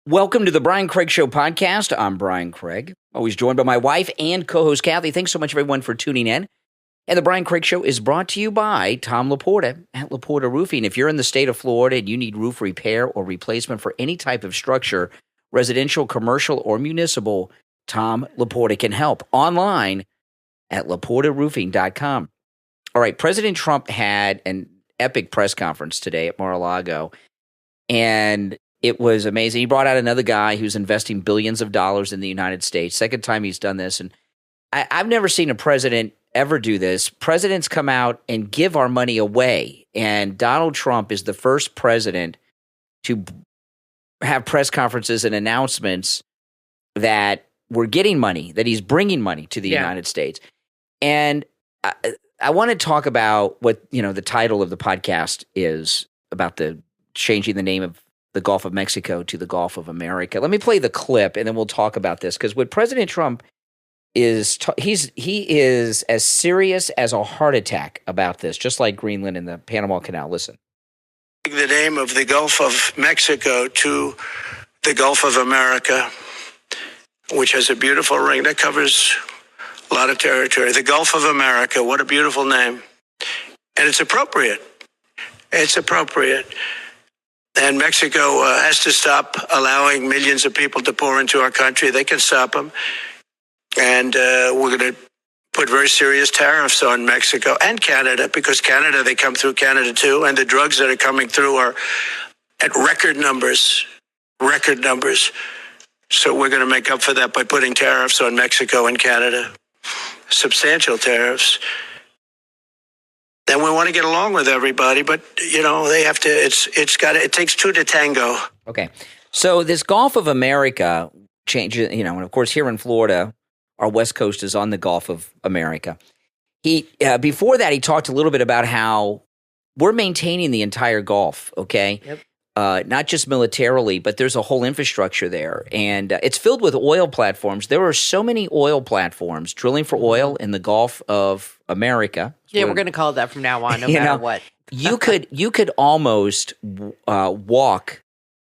Welcome to the Brian Craig Show podcast. I'm Brian Craig, always joined by my wife and co-host Kathy. Thanks so much, everyone, for tuning in. And the Brian Craig Show is brought to you by Tom Laporta at Laporta Roofing. If you're in the state of Florida and you need roof repair or replacement for any type of structure, residential, commercial, or municipal, Tom Laporta can help. Online at laportaroofing.com. All right, President Trump had an epic press conference today at Mar-a-Lago, and it was amazing. He brought out another guy who's investing billions of dollars in the United States. Second time he's done this. And I've never seen a president ever do this. Presidents come out and give our money away. And Donald Trump is the first president to have press conferences and announcements that we're getting money, that he's bringing money to the United States. And I want to talk about what, the title of the podcast is about, the changing the name of the Gulf of Mexico to the Gulf of America. Let me play the clip, and then we'll talk about this, because what President Trump is, he is as serious as a heart attack about this, just like Greenland and the Panama Canal. Listen. The name of the Gulf of Mexico to the Gulf of America, which has a beautiful ring that covers a lot of territory. The Gulf of America, what a beautiful name. And it's appropriate. It's appropriate. And Mexico has to stop allowing millions of people to pour into our country. They can stop them. And we're going to put very serious tariffs on Mexico and Canada, because Canada, they come through Canada too. And the drugs that are coming through are at record numbers. So we're going to make up for that by putting tariffs on Mexico and Canada. Substantial tariffs. And we want to get along with everybody, but they have to. It takes two to tango. Okay, so this Gulf of America changes. And of course here in Florida, our West Coast is on the Gulf of America. He before that he talked a little bit about how we're maintaining the entire Gulf. Okay. Yep. Not just militarily, but there's a whole infrastructure there. And it's filled with oil platforms. There are so many oil platforms drilling for oil in the Gulf of America. Yeah, we're going to call it that from now on, no matter what. you could almost walk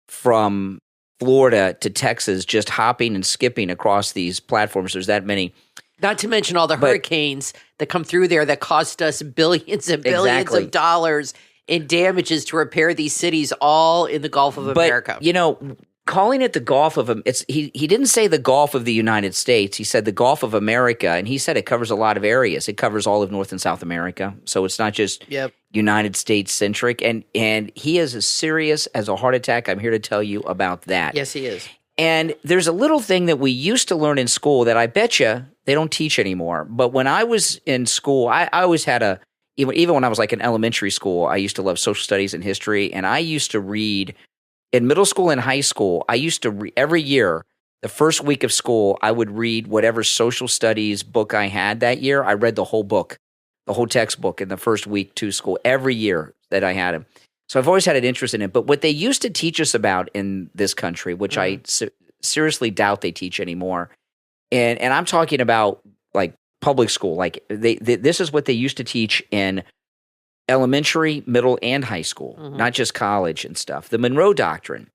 from Florida to Texas just hopping and skipping across these platforms. There's that many. Not to mention all the hurricanes that come through there that cost us billions and billions of dollars in damages to repair these cities, all in the Gulf of America. Calling it the Gulf of he didn't say the Gulf of the United States. He said the Gulf of America, and he said it covers a lot of areas. It covers all of North and South America, so it's not just United States centric. And he is as serious as a heart attack. I'm here to tell you about that. Yes, he is. And there's a little thing that we used to learn in school that I bet you they don't teach anymore. But when I was in school, I always had even when I was like in elementary school, I used to love social studies and history, and I used to read in middle school and high school. I used to every year, the first week of school, I would read whatever social studies book I had that year. I read the whole book, the whole textbook in the first week to school every year that I had it. So I've always had an interest in it. But what they used to teach us about in this country, which I seriously doubt they teach anymore, and I'm talking about like public school, like this is what they used to teach in elementary, middle, and high school, not just college and stuff. The Monroe Doctrine.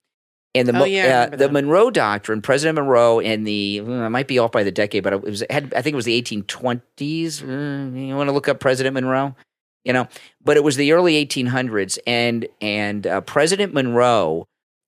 And the Monroe Doctrine, President Monroe in I might be off by the decade, but I think it was the 1820s. You want to look up President Monroe? But it was the early 1800s. And President Monroe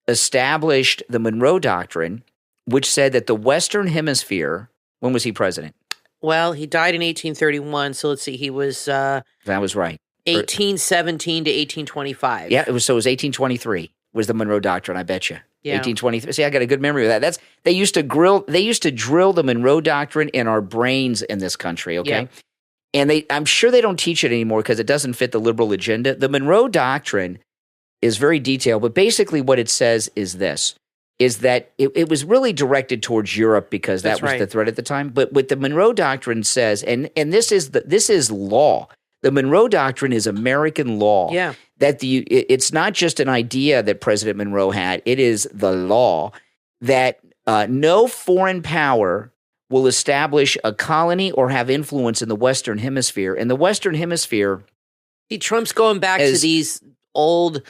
established the Monroe Doctrine, which said that the Western Hemisphere, when was he president? Well, he died in 1831, so let's see, he was... that was right. 1817 to 1825. Yeah, it was 1823 was the Monroe Doctrine, I bet you. Yeah. 1823. See, I got a good memory of that. They used to drill the Monroe Doctrine in our brains in this country, okay? Yeah. And I'm sure they don't teach it anymore because it doesn't fit the liberal agenda. The Monroe Doctrine is very detailed, but basically what it says is this, is that it was really directed towards Europe because that was the threat at the time. But what the Monroe Doctrine says, and this is law. The Monroe Doctrine is American law. Yeah. That it's not just an idea that President Monroe had. It is the law that no foreign power will establish a colony or have influence in the Western Hemisphere. And the Western Hemisphere... See, Trump's going back to these old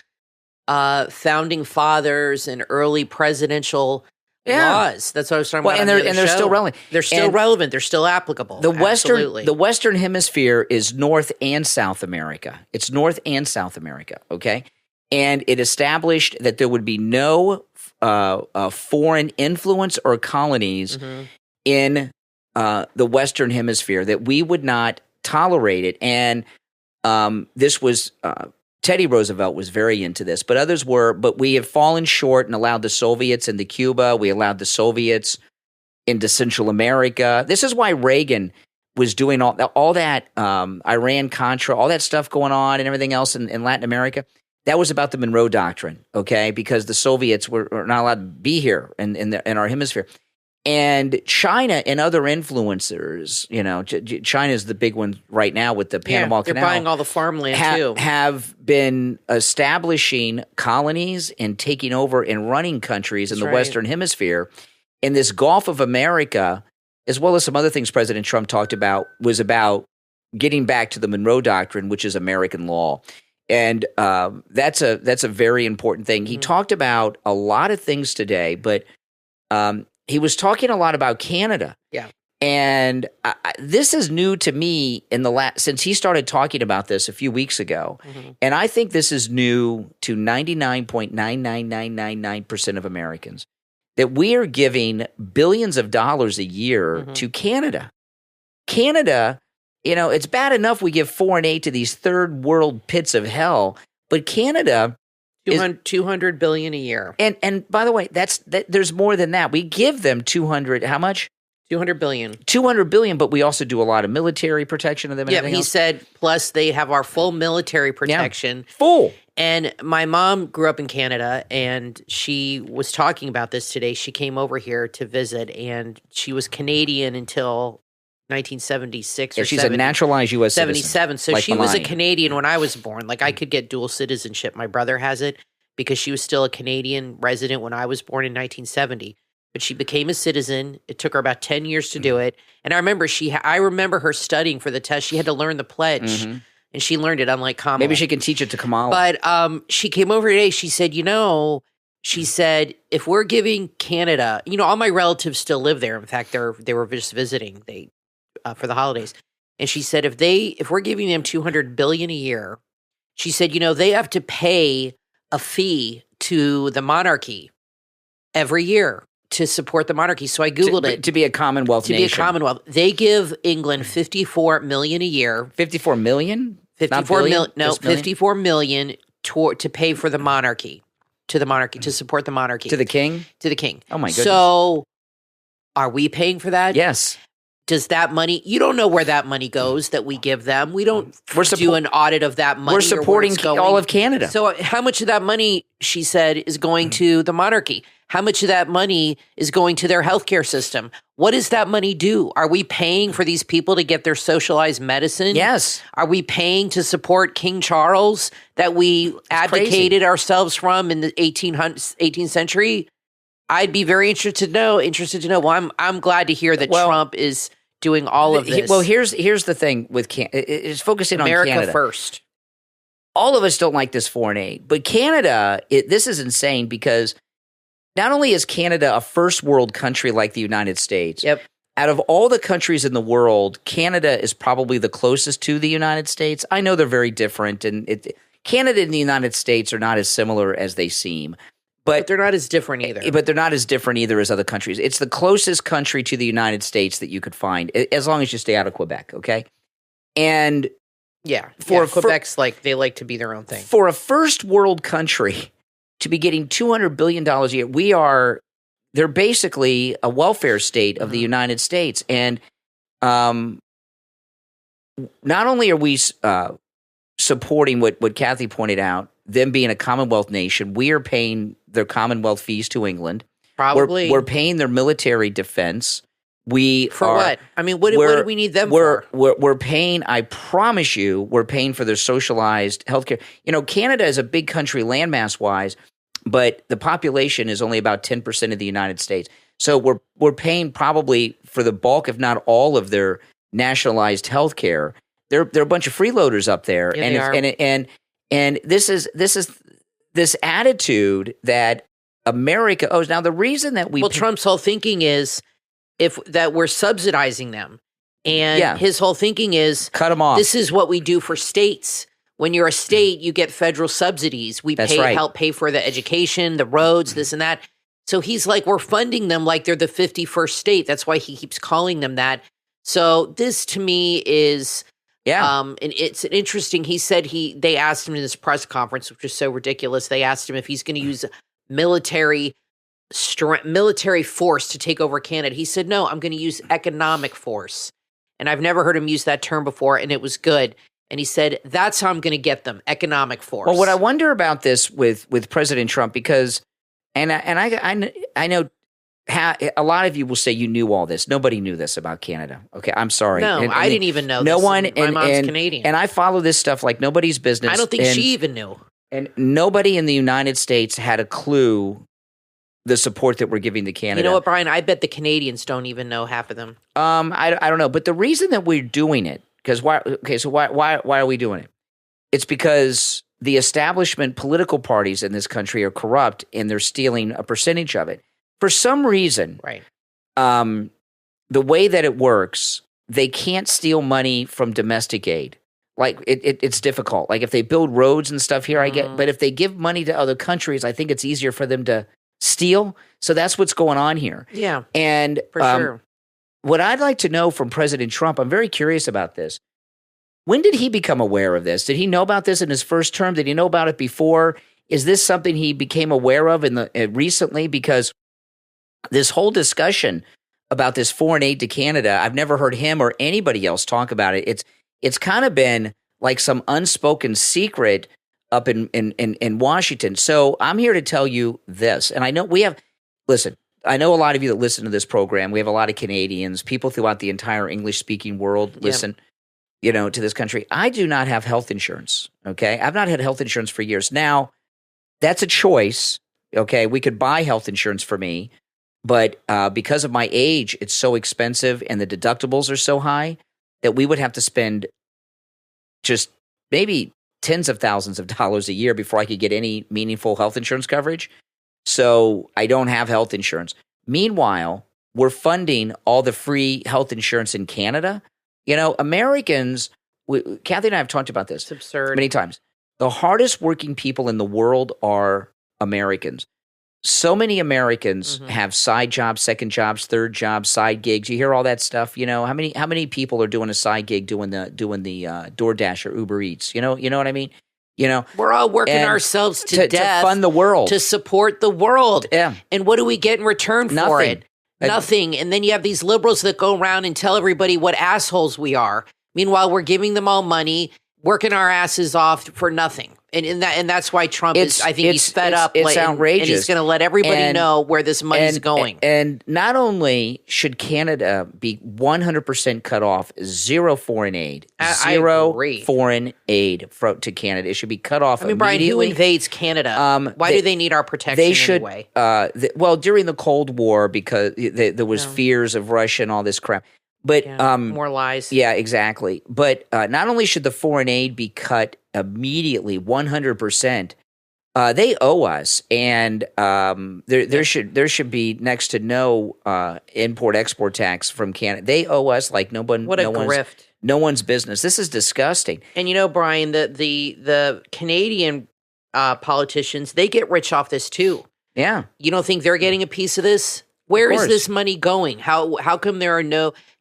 founding fathers and early presidential laws. That's what I was talking about. And they're still relevant. They're still relevant. They're still applicable. The Western Hemisphere is North and South America. It's North and South America. Okay, and it established that there would be no foreign influence or colonies in the Western Hemisphere. That we would not tolerate it. And this was Teddy Roosevelt was very into this, but others were. But we have fallen short and allowed the Soviets into Cuba. We allowed the Soviets into Central America. This is why Reagan was doing all that Iran-Contra, all that stuff going on and everything else in Latin America. That was about the Monroe Doctrine, okay? Because the Soviets were not allowed to be here in our hemisphere. And China and other influencers, China is the big one right now with the Panama Canal. They're buying all the farmland too. Have been establishing colonies and taking over and running countries in the Western Hemisphere. And this Gulf of America, as well as some other things President Trump talked about, was about getting back to the Monroe Doctrine, which is American law. And that's a very important thing. He talked about a lot of things today, but he was talking a lot about Canada. Yeah. And this is new to me since he started talking about this a few weeks ago. And I think this is new to 99.99999% of Americans, that we are giving billions of dollars a year to Canada. Canada, it's bad enough we give foreign aid to these third world pits of hell, but Canada $200 billion a year. And by the way, there's more than that. We give them 200, how much? $200 billion. $200 billion, but we also do a lot of military protection of them. Yeah, he said, plus they have our full military protection. Yeah, full. And my mom grew up in Canada, and she was talking about this today. She came over here to visit, and she was Canadian until 1976 or she's a naturalized U.S. 77. citizen. So she was a Canadian when I was born. Like I could get dual citizenship. My brother has it because she was still a Canadian resident when I was born in 1970. But she became a citizen. It took her about 10 years to do it. And I remember her studying for the test. She had to learn the pledge. And she learned it, unlike Kamala. Maybe she can teach it to Kamala. But she came over today. She said, if we're giving Canada, all my relatives still live there. In fact, they were just visiting. For the holidays. And she said, if we're giving them $200 billion a year, she said, they have to pay a fee to the monarchy every year to support the monarchy. So I Googled it. To be a Commonwealth nation. To be a Commonwealth. They give England $54 million a year. $54 million? $54 million to pay for the monarchy, to support the monarchy. To the king? To the king. Oh my goodness. So are we paying for that? Yes. Does that money, you don't know where that money goes that we give them. We don't do an audit of that money. We're supporting all of Canada. So how much of that money, she said, is going to the monarchy? How much of that money is going to their healthcare system? What does that money do? Are we paying for these people to get their socialized medicine? Yes. Are we paying to support King Charles that we advocated ourselves from in the 18th century? I'd be very interested to know. Well, I'm glad to hear that Trump is doing all of this. Well, here's the thing with it's focusing on Canada. America first. All of us don't like this foreign aid, but Canada, this is insane because not only is Canada a first world country like the United States, out of all the countries in the world, Canada is probably the closest to the United States. I know they're very different, and Canada and the United States are not as similar as they seem. But they're not as different either. But they're not as different either as other countries. It's the closest country to the United States that you could find, as long as you stay out of Quebec, okay? And Quebec's they like to be their own thing. For a first world country to be getting $200 billion a year, they're basically a welfare state of the United States. And not only are we supporting what Kathy pointed out, them being a Commonwealth nation, we are paying their Commonwealth fees to England. Probably. We're paying their military defense. What? I mean, what do we need them for? We're paying, I promise you, we're paying for their socialized healthcare. Canada is a big country landmass-wise, but the population is only about 10% of the United States. So we're paying probably for the bulk, if not all, of their nationalized healthcare. They're a bunch of freeloaders up there. Yeah, And this this attitude that America owes. Now, the reason that Trump's whole thinking is that we're subsidizing them. And his whole thinking is, cut them off. This is what we do for states. When you're a state, you get federal subsidies. We help pay for the education, the roads, this and that. So he's like, we're funding them like they're the 51st state. That's why he keeps calling them that. So this to me is, and it's an interesting. He said they asked him in this press conference, which is so ridiculous. They asked him if he's going to use military force to take over Canada. He said, no, I'm going to use economic force. And I've never heard him use that term before, and it was good. And he said, that's how I'm going to get them, economic force. Well, what I wonder about this with President Trump, because, and I know a lot of you will say you knew all this. Nobody knew this about Canada. Okay, I'm sorry. No, I didn't even know no this. one. My mom's Canadian. And I follow this stuff like nobody's business. I don't think she even knew. And nobody in the United States had a clue the support that we're giving to Canada. You know what, Brian? I bet the Canadians don't even know half of them. I don't know. But the reason that we're doing it, because why are we doing it? It's because the establishment political parties in this country are corrupt and they're stealing a percentage of it. For some reason, right? The way that it works, they can't steal money from domestic aid. Like it's difficult. Like if they build roads and stuff here, I get. But if they give money to other countries, I think it's easier for them to steal. So that's what's going on here. Yeah, and for sure. What I'd like to know from President Trump, I'm very curious about this. When did he become aware of this? Did he know about this in his first term? Did he know about it before? Is this something he became aware of recently? Because this whole discussion about this foreign aid to Canada, I've never heard him or anybody else talk about it. It's kind of been like some unspoken secret up in Washington. So I'm here to tell you this. And I know I know a lot of you that listen to this program. We have a lot of Canadians, people throughout the entire English-speaking world listen, to this country. I do not have health insurance, okay? I've not had health insurance for years. Now, that's a choice, okay? We could buy health insurance for me, but because of my age, it's so expensive and the deductibles are so high that we would have to spend just maybe tens of thousands of dollars a year before I could get any meaningful health insurance coverage. So I don't have health insurance. Meanwhile, we're funding all the free health insurance in Canada. Americans, Kathy and I have talked about this many times. The hardest working people in the world are Americans. So many Americans have side jobs, second jobs, third jobs, side gigs. You hear all that stuff. How many people are doing a side gig doing the DoorDash or Uber Eats? You know what I mean? We're all working ourselves to death to fund the world, to support the world. Yeah. And what do we get in return for it? Nothing. And then you have these liberals that go around and tell everybody what assholes we are. Meanwhile, we're giving them all money, working our asses off for nothing. And that's why Trump he's fed up. It's outrageous. And he's going to let everybody know where this money's going. And not only should Canada be 100% cut off, zero foreign aid, foreign aid to Canada. It should be cut off immediately. Brian, who invades Canada? Why do they need our protection anyway? During the Cold War, because there was fears of Russia and all this crap. But more lies. Yeah, exactly. But not only should the foreign aid be cut immediately, 100%, they owe us, and there should be next to no import-export tax from Canada. They owe us like no grift. No one's business. This is disgusting. And Brian, the Canadian politicians, they get rich off this too. Yeah. You don't think they're getting a piece of this? Where is this money going? How come there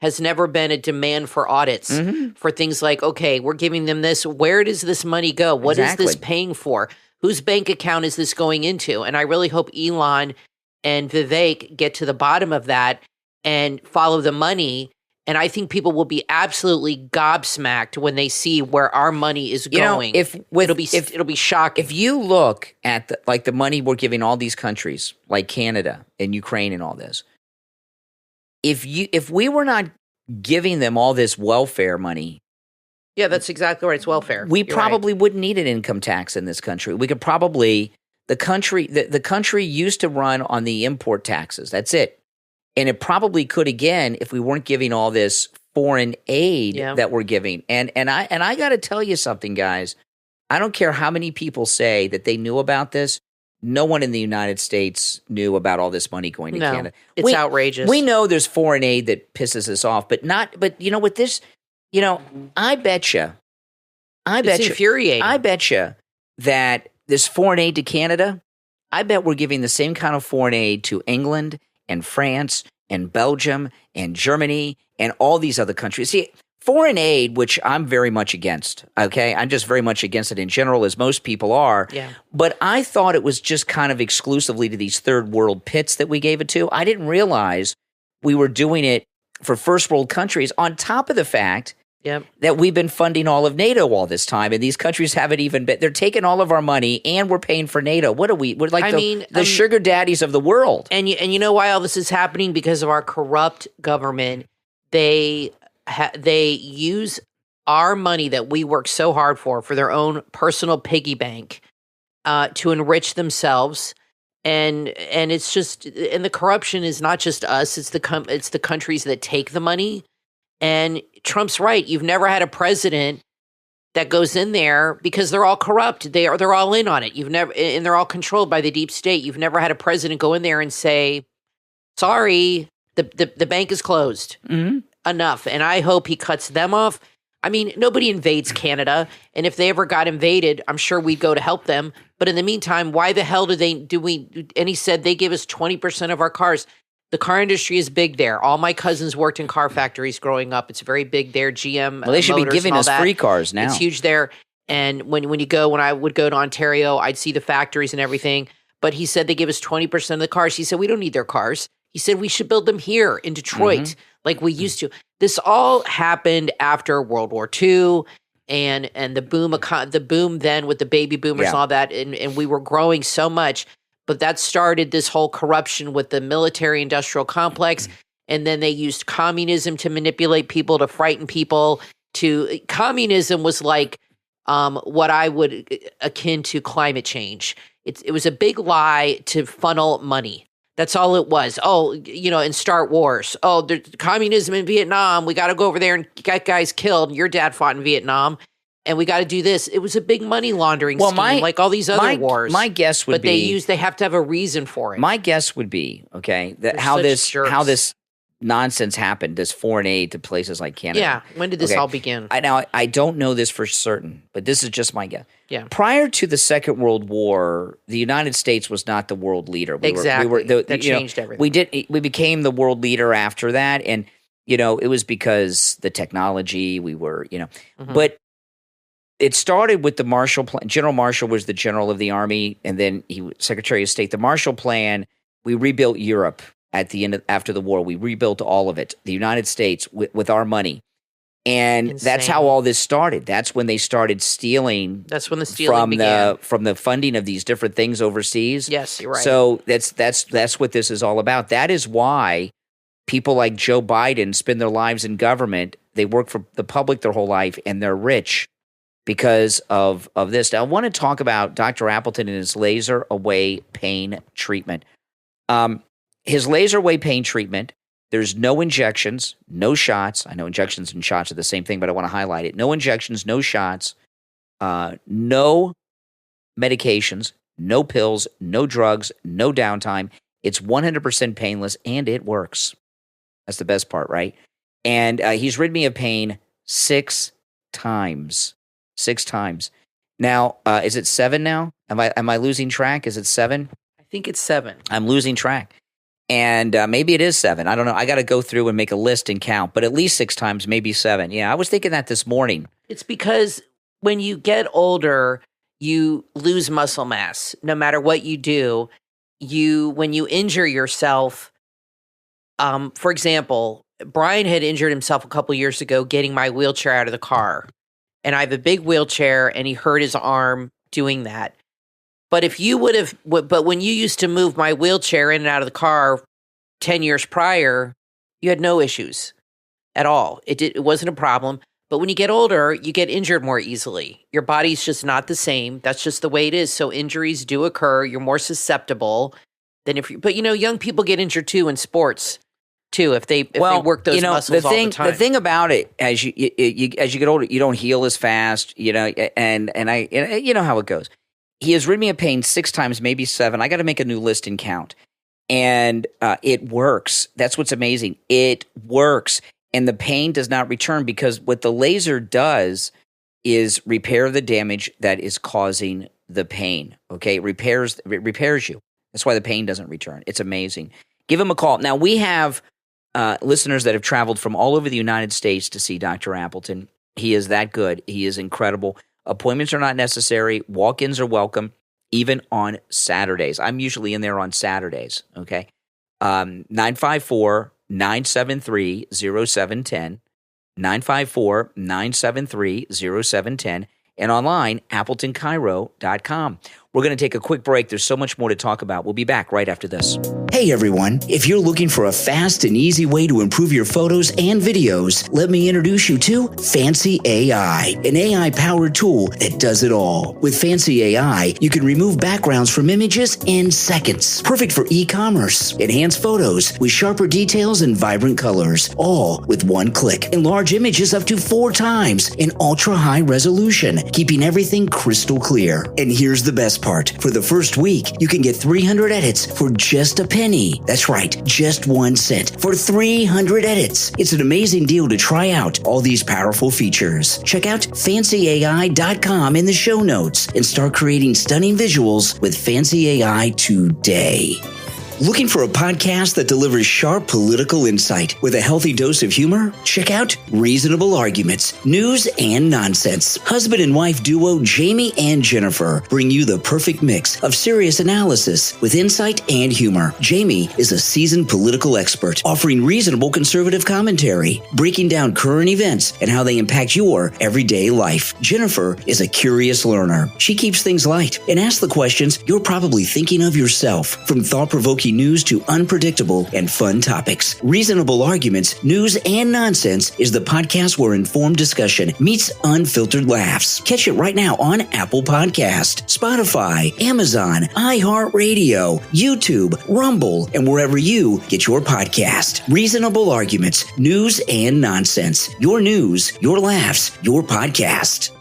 has never been a demand for audits for things like, okay, we're giving them this. Where does this money go? What is this paying for? Whose bank account is this going into? And I really hope Elon and Vivek get to the bottom of that and follow the money. And I think people will be absolutely gobsmacked when they see where our money is going. It'll be shocking. If you look at the money we're giving all these countries, like Canada and Ukraine and all this, if we were not giving them all this welfare money, yeah, that's exactly right. It's welfare. We probably wouldn't need an income tax in this country. We could probably the country used to run on the import taxes. That's it. And it probably could again if we weren't giving all this foreign aid that we're giving. And I got to tell you something, guys. I don't care how many people say that they knew about this. No one in the United States knew about all this money going to Canada. It's outrageous. We know there's foreign aid that pisses us off, but with this, I betcha. It's infuriating. I betcha that this foreign aid to Canada, I bet we're giving the same kind of foreign aid to England and France and Belgium and Germany and all these other countries. See, foreign aid, which I'm very much against, okay? I'm just very much against it in general, as most people are. Yeah. But I thought it was just kind of exclusively to these third world pits that we gave it to. I didn't realize we were doing it for first world countries, on top of the fact that we've been funding all of NATO all this time, and these countries haven't even been. They're taking all of our money, and we're paying for NATO. What are we? We're like the sugar daddies of the world. And you know why all this is happening? Because of our corrupt government. They use our money that we work so hard for their own personal piggy bank to enrich themselves. And it's just, and the corruption is not just us; it's the countries that take the money. And Trump's right. You've never had a president that goes in there, because they're all corrupt. They're all in on it. And they're all controlled by the deep state. You've never had a president go in there and say, "Sorry, the bank is closed." Mm-hmm. Enough. And I hope he cuts them off. I mean, nobody invades Canada. And if they ever got invaded, I'm sure we'd go to help them. But in the meantime, why the hell and he said they give us 20% of our cars. The car industry is big there. All my cousins worked in car factories growing up. It's very big there. GM. Well, they should be giving us free cars now. It's huge there. And when I would go to Ontario, I'd see the factories and everything. But he said they give us 20% of the cars. He said, we don't need their cars. He said, we should build them here in Detroit like we used to. This all happened after World War II and the boom then with the baby boomers and all that. And we were growing so much. But that started this whole corruption with the military-industrial complex. And then they used communism to manipulate people, to frighten people. Communism was like what I would akin to climate change. It was a big lie to funnel money. That's all it was. Oh, and start wars. Oh, there's communism in Vietnam. We got to go over there and get guys killed. Your dad fought in Vietnam. And we got to do this. It was a big money laundering scheme, like all these other wars. My guess would be, but they have to have a reason for it. My guess would be, that how this nonsense happened, this foreign aid to places like Canada. Yeah, when did this all begin? I don't know this for certain, but this is just my guess. Yeah. Prior to the Second World War, the United States was not the world leader. That changed everything. We became the world leader after that, and it was because the technology. We were, but. It started with the Marshall Plan. General Marshall was the general of the army, and then he was Secretary of State. The Marshall Plan, we rebuilt Europe after the war. We rebuilt all of it, the United States, with our money. And that's how all this started. That's when they started stealing. That's when the stealing began. From the funding of these different things overseas. Yes, you're right. So that's what this is all about. That is why people like Joe Biden spend their lives in government. They work for the public their whole life, and they're rich because of this. Now, I want to talk about Dr. Appleton and his laser away pain treatment. His laser away pain treatment, there's no injections, no shots. I know injections and shots are the same thing, but I want to highlight it. No injections, no shots, no medications, no pills, no drugs, no downtime. It's 100% painless, and it works. That's the best part, right? And he's rid me of pain 6 times. 6 times. Now, is it 7 now? Am I losing track? Is it 7? I think it's 7. I'm losing track. And maybe it is 7. I don't know. I got to go through and make a list and count, but at least 6 times, maybe 7. Yeah, I was thinking that this morning. It's because when you get older, you lose muscle mass. No matter what you do, when you injure yourself, for example, Brian had injured himself a couple years ago getting my wheelchair out of the car. And I have a big wheelchair, and he hurt his arm doing that. But when you used to move my wheelchair in and out of the car 10 years prior, you had no issues at all. It wasn't a problem. But when you get older, you get injured more easily. Your body's just not the same. That's just the way it is. So injuries do occur. You're more susceptible than but young people get injured too in sports too if they work those muscles all the time. The thing about it, as you get older, you don't heal as fast, and I you know how it goes. He has rid me of pain 6 times, maybe 7. I got to make a new list and count. And it works. That's what's amazing. It works. And the pain does not return because what the laser does is repair the damage that is causing the pain. Okay? It repairs you. That's why the pain doesn't return. It's amazing. Give him a call. Now, we have listeners that have traveled from all over the United States to see Dr. Appleton. He is that good. He is incredible. Appointments are not necessary. Walk-ins are welcome, even on Saturdays. I'm usually in there on Saturdays, okay? 954-973-0710, 954-973-0710, and online, AppletonChiro.com. We're going to take a quick break. There's so much more to talk about. We'll be back right after this. Hey, everyone. If you're looking for a fast and easy way to improve your photos and videos, let me introduce you to Fancy AI, an AI-powered tool that does it all. With Fancy AI, you can remove backgrounds from images in seconds. Perfect for e-commerce. Enhance photos with sharper details and vibrant colors, all with one click. Enlarge images up to 4 times in ultra-high resolution, keeping everything crystal clear. And here's the best part. For the first week, you can get 300 edits for just a penny. That's right, just 1 cent for 300 edits. It's an amazing deal to try out all these powerful features. Check out fancyai.com in the show notes and start creating stunning visuals with Fancy AI today. Looking for a podcast that delivers sharp political insight with a healthy dose of humor? Check out Reasonable Arguments, News and Nonsense. Husband and wife duo Jamie and Jennifer bring you the perfect mix of serious analysis with insight and humor. Jamie is a seasoned political expert offering reasonable conservative commentary, breaking down current events and how they impact your everyday life. Jennifer is a curious learner. She keeps things light and asks the questions you're probably thinking of yourself, from thought-provoking news to unpredictable and fun topics. Reasonable Arguments, News and Nonsense is the podcast where informed discussion meets unfiltered laughs. Catch it right now on Apple Podcast, Spotify, Amazon, iHeartRadio, YouTube, Rumble, and wherever you get your podcast. Reasonable Arguments, News and Nonsense. Your news, your laughs, your podcast.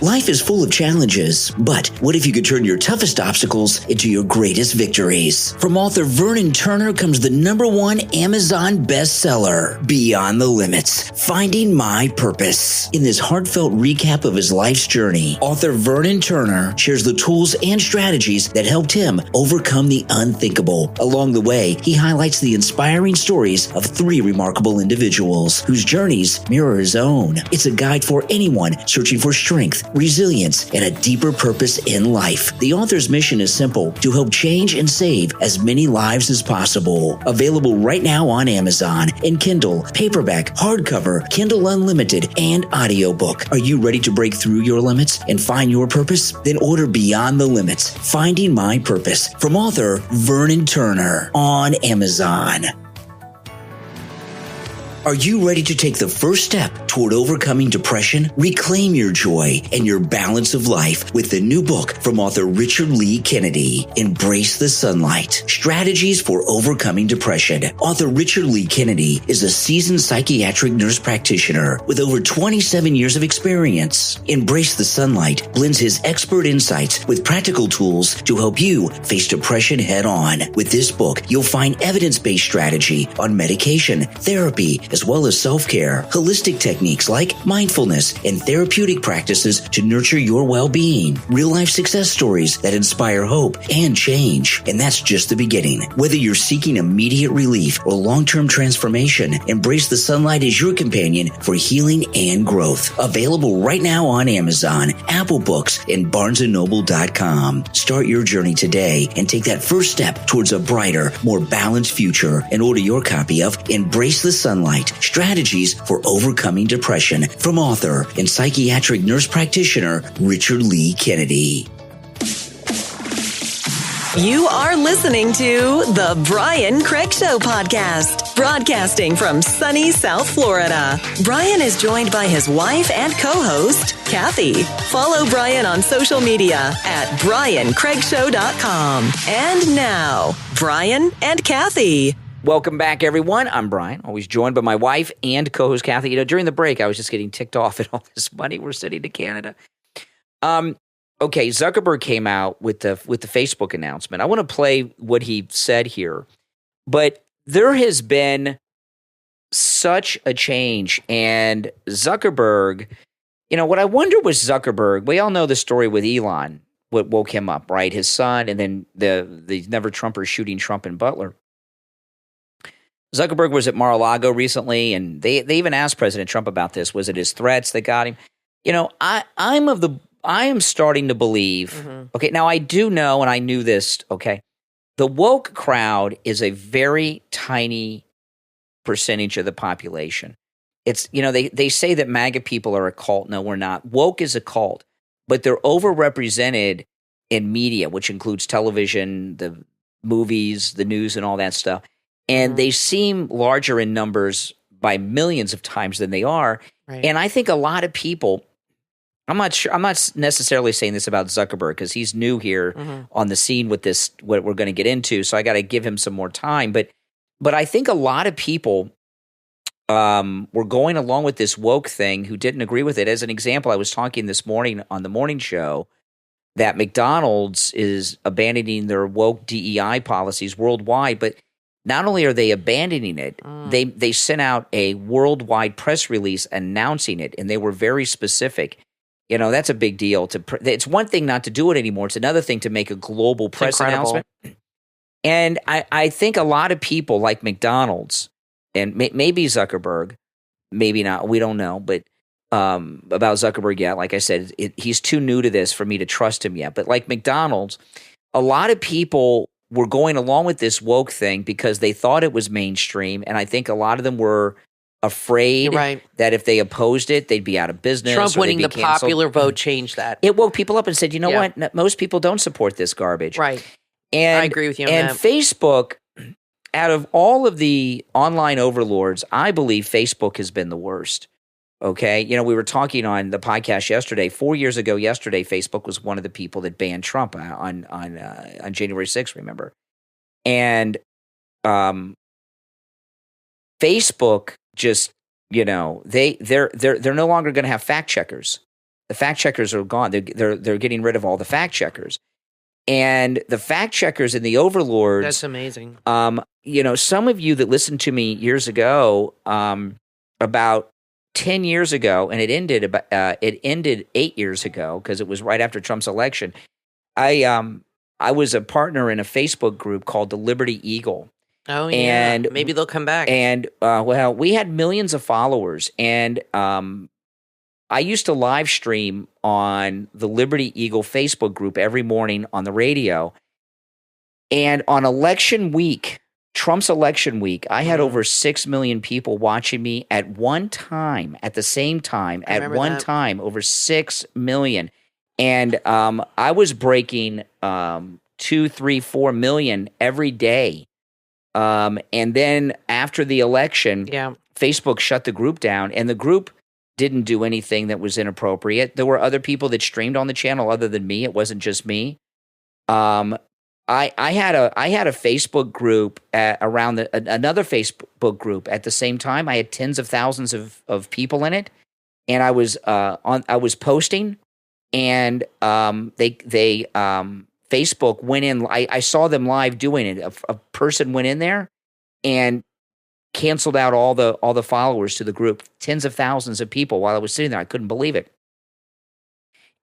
Life is full of challenges, but what if you could turn your toughest obstacles into your greatest victories? From author Vernon Turner comes the #1 Amazon bestseller, Beyond the Limits, Finding My Purpose. In this heartfelt recap of his life's journey, author Vernon Turner shares the tools and strategies that helped him overcome the unthinkable. Along the way, he highlights the inspiring stories of 3 remarkable individuals whose journeys mirror his own. It's a guide for anyone searching for strength, resilience, and a deeper purpose in life. The author's mission is simple: to help change and save as many lives as possible. Available right now on Amazon in Kindle, paperback, hardcover, Kindle Unlimited, and audiobook. Are you ready to break through your limits and find your purpose? Then order Beyond the Limits, Finding My Purpose from author Vernon Turner on Amazon. Are you ready to take the first step toward overcoming depression? Reclaim your joy and your balance of life with the new book from author Richard Lee Kennedy, Embrace the Sunlight, Strategies for Overcoming Depression. Author Richard Lee Kennedy is a seasoned psychiatric nurse practitioner with over 27 years of experience. Embrace the Sunlight blends his expert insights with practical tools to help you face depression head on. With this book, you'll find evidence-based strategy on medication, therapy, as well as self-care, holistic techniques like mindfulness, and therapeutic practices to nurture your well-being, real-life success stories that inspire hope and change. And that's just the beginning. Whether you're seeking immediate relief or long-term transformation, Embrace the Sunlight is your companion for healing and growth. Available right now on Amazon, Apple Books, and BarnesandNoble.com. Start your journey today and take that first step towards a brighter, more balanced future, and order your copy of Embrace the Sunlight, Strategies for Overcoming Depression from author and psychiatric nurse practitioner Richard Lee Kennedy. You are listening to The Brian Craig Show podcast, broadcasting from sunny South Florida. Brian is joined by his wife and co-host, Kathy. Follow Brian on social media at BrianCraigShow.com. And now, Brian and Kathy. Welcome back, everyone. I'm Brian, always joined by my wife and co-host Kathy. You know, during the break, I was just getting ticked off at all this money we're sending to Canada. Okay, Zuckerberg came out with the Facebook announcement. I want to play what he said here, but there has been such a change, and Zuckerberg. You know, what I wonder was Zuckerberg. We all know the story with Elon. What woke him up, right? His son, and then the Never Trumpers shooting Trump and Butler. Zuckerberg was at Mar-a-Lago recently, and they even asked President Trump about this. Was it his threats that got him? You know, I am starting to believe, okay, now I do know, and I knew this, okay, the woke crowd is a very tiny percentage of the population. It's, you know, they say that MAGA people are a cult. No, we're not. Woke is a cult, but they're overrepresented in media, which includes television, the movies, the news, and all that stuff. And they seem larger in numbers by millions of times than they are. Right. And I think a lot of people, I'm not necessarily saying this about Zuckerberg because he's new here on the scene with this, what we're going to get into. So I got to give him some more time. But I think a lot of people were going along with this woke thing who didn't agree with it. As an example, I was talking this morning on the morning show that McDonald's is abandoning their woke DEI policies worldwide, but not only are they abandoning it, they sent out a worldwide press release announcing it, and they were very specific. You know, that's a big deal. It's one thing not to do it anymore. It's another thing to make a global press announcement. And I think a lot of people like McDonald's and maybe Zuckerberg, maybe not, we don't know, but about Zuckerberg yet. Like I said, he's too new to this for me to trust him yet. But like McDonald's, a lot of people were going along with this woke thing because they thought it was mainstream, and I think a lot of them were afraid that if they opposed it, they'd be out of business. Trump winning the popular vote changed that. It woke people up and said, you know what? Most people don't support this garbage. Right. And, I agree with you on and that. Facebook, out of all of the online overlords, I believe Facebook has been the worst. Okay. You know, we were talking on the podcast yesterday. 4 years ago yesterday, Facebook was one of the people that banned Trump on January 6th, remember? And Facebook just, you know, they're no longer going to have fact checkers. The fact checkers are gone. They're getting rid of all the fact checkers. And the fact checkers and the overlords. That's amazing. You know, some of you that listened to me years ago, about 10 years ago, and it ended 8 years ago because it was right after Trump's election. I was a partner in a Facebook group called the Liberty Eagle. Oh, yeah. And maybe they'll come back. And, well, we had millions of followers. And I used to live stream on the Liberty Eagle Facebook group every morning on the radio. And on election week, Trump's election week, I had over 6 million people watching me at one time, at the same time, over 6 million. And I was breaking 2, 3, 4 million every day. And then after the election, Facebook shut the group down, and the group didn't do anything that was inappropriate. There were other people that streamed on the channel other than me. It wasn't just me. I had a Facebook group around another Facebook group at the same time. I had tens of thousands of people in it, and I was posting, and Facebook went in. I saw them live doing it. A person went in there and canceled out all the followers to the group. Tens of thousands of people while I was sitting there. I couldn't believe it.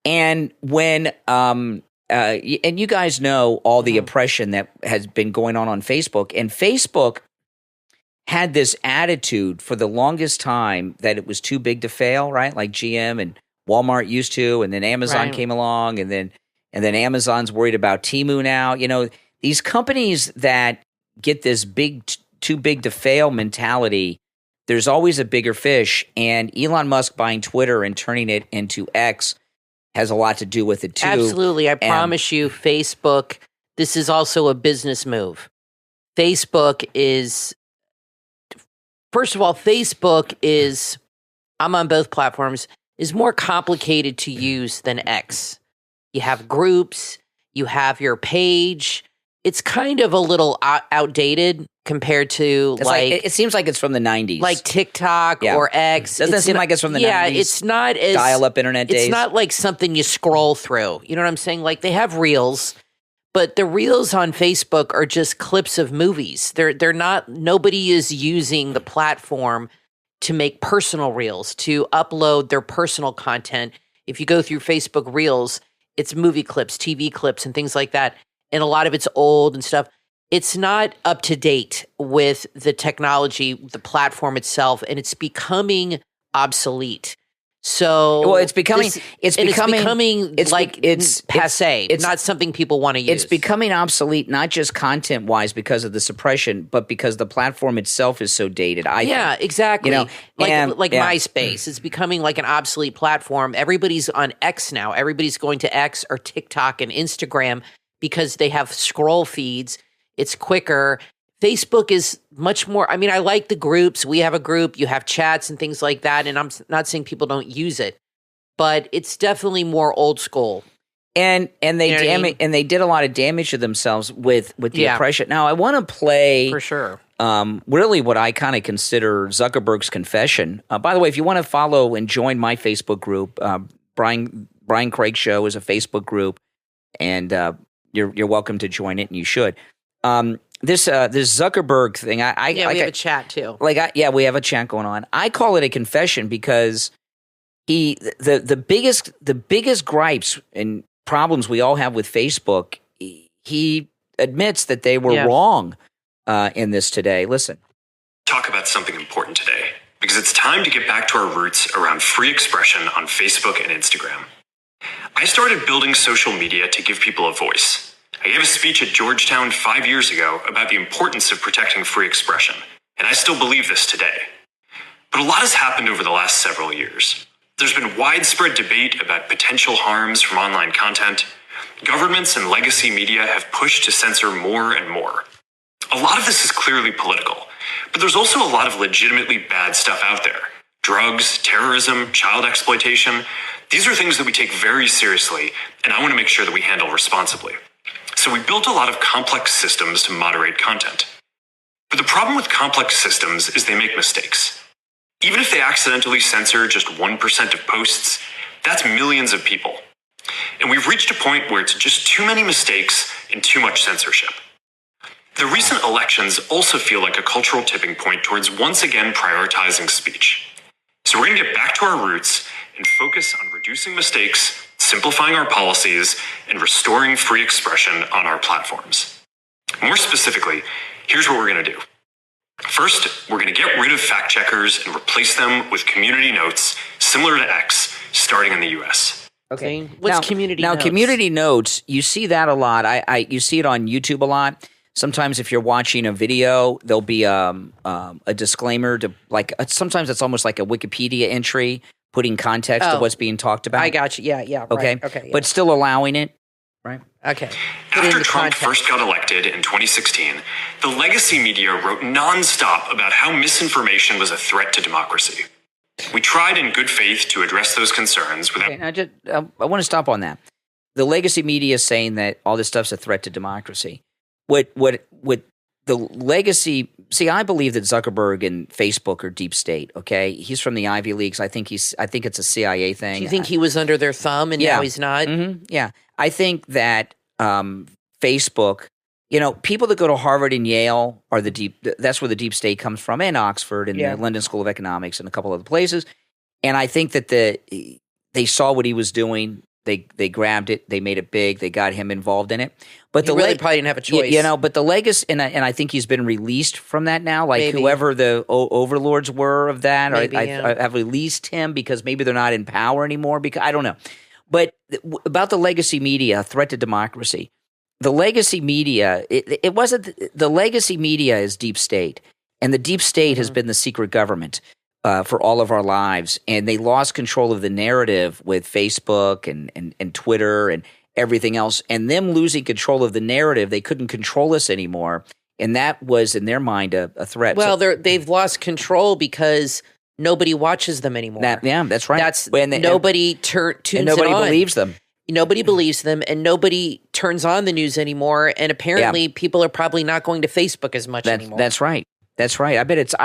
And when and you guys know all the oppression that has been going on Facebook. And Facebook had this attitude for the longest time that it was too big to fail, right? Like GM and Walmart used to, and then Amazon came along, and then Amazon's worried about Temu now. You know, these companies that get this too big to fail mentality, there's always a bigger fish. And Elon Musk buying Twitter and turning it into X has a lot to do with it too. Absolutely. I promise you, Facebook, this is also a business move. Facebook is, first of all, I'm on both platforms, is more complicated to use than X. You have groups, you have your page. It's kind of a little outdated compared to it seems like it's from the 90s. Like TikTok or X. Doesn't it seem like it's from the 90s? Yeah, it's not as dial-up internet days. It's not like something you scroll through. You know what I'm saying? Like they have reels, but the reels on Facebook are just clips of movies. They're not, nobody is using the platform to make personal reels, to upload their personal content. If you go through Facebook Reels, it's movie clips, TV clips, and things like that. And a lot of it's old and stuff. It's not up to date with the technology, the platform itself, and it's becoming obsolete. So it's becoming passe. It's not something people want to use. It's becoming obsolete, not just content wise because of the suppression, but because the platform itself is so dated. Exactly. MySpace. It's becoming like an obsolete platform. Everybody's on X now. Everybody's going to X or TikTok and Instagram because they have scroll feeds. It's quicker. Facebook is much more, I mean, I like the groups. We have a group, you have chats and things like that. And I'm not saying people don't use it, but it's definitely more old school. And they did a lot of damage to themselves with the oppression. Now I want to play for sure. Really what I kind of consider Zuckerberg's confession. By the way, if you want to follow and join my Facebook group, Brian Craig Show is a Facebook group, and you're welcome to join it, and you should. This Zuckerberg thing, we have a chat too. We have a chat going on. I call it a confession because the biggest gripes and problems we all have with Facebook, he admits that they were wrong in this today. Listen. Talk about something important today because it's time to get back to our roots around free expression on Facebook and Instagram. I started building social media to give people a voice. I gave a speech at Georgetown 5 years ago about the importance of protecting free expression, and I still believe this today. But a lot has happened over the last several years. There's been widespread debate about potential harms from online content. Governments and legacy media have pushed to censor more and more. A lot of this is clearly political, but there's also a lot of legitimately bad stuff out there. Drugs, terrorism, child exploitation. These are things that we take very seriously, and I want to make sure that we handle responsibly. So we built a lot of complex systems to moderate content. But the problem with complex systems is they make mistakes. Even if they accidentally censor just 1% of posts, that's millions of people. And we've reached a point where it's just too many mistakes and too much censorship. The recent elections also feel like a cultural tipping point towards once again prioritizing speech. So we're going to get back to our roots and focus on reducing mistakes, simplifying our policies, and restoring free expression on our platforms. More specifically, here's what we're going to do. First, we're going to get rid of fact checkers and replace them with community notes similar to X, starting in the US. Okay. What's community notes? Now, community notes, you see that a lot. You see it on YouTube a lot. Sometimes if you're watching a video, there'll be a disclaimer to sometimes it's almost like a Wikipedia entry putting context to what's being talked about. I got you. Yeah. Okay. Right. Okay. But still allowing it. Right. Okay. After Trump first got elected in 2016, the legacy media wrote nonstop about how misinformation was a threat to democracy. We tried in good faith to address those concerns without... Okay, I want to stop on that. The legacy media is saying that all this stuff's a threat to democracy. What the legacy... See, I believe that Zuckerberg and Facebook are deep state, okay? He's from the Ivy Leagues. I think it's a CIA thing. Do you think he was under their thumb and now he's not? Mm-hmm, yeah. I think that Facebook, people that go to Harvard and Yale are that's where the deep state comes from, and Oxford and the London School of Economics and a couple other places. And I think that they saw what he was doing. They grabbed it. They made it big. They got him involved in it. But he really probably didn't have a choice. But the legacy, and I think he's been released from that now. Like maybe. Whoever the overlords were of that, maybe, I have released him because maybe they're not in power anymore. Because I don't know. But about the legacy media, a threat to democracy. The legacy media, it wasn't. The legacy media is deep state, and the deep state has been the secret government for all of our lives, and they lost control of the narrative with Facebook and Twitter, everything else, and them losing control of the narrative. They couldn't control us anymore. And that was, in their mind, a threat. Well, they've lost control because nobody watches them anymore. That's right. Nobody tunes and nobody it on. believes them. Nobody believes them, and nobody turns on the news anymore. And apparently, people are probably not going to Facebook as much anymore. That's right. That's right. I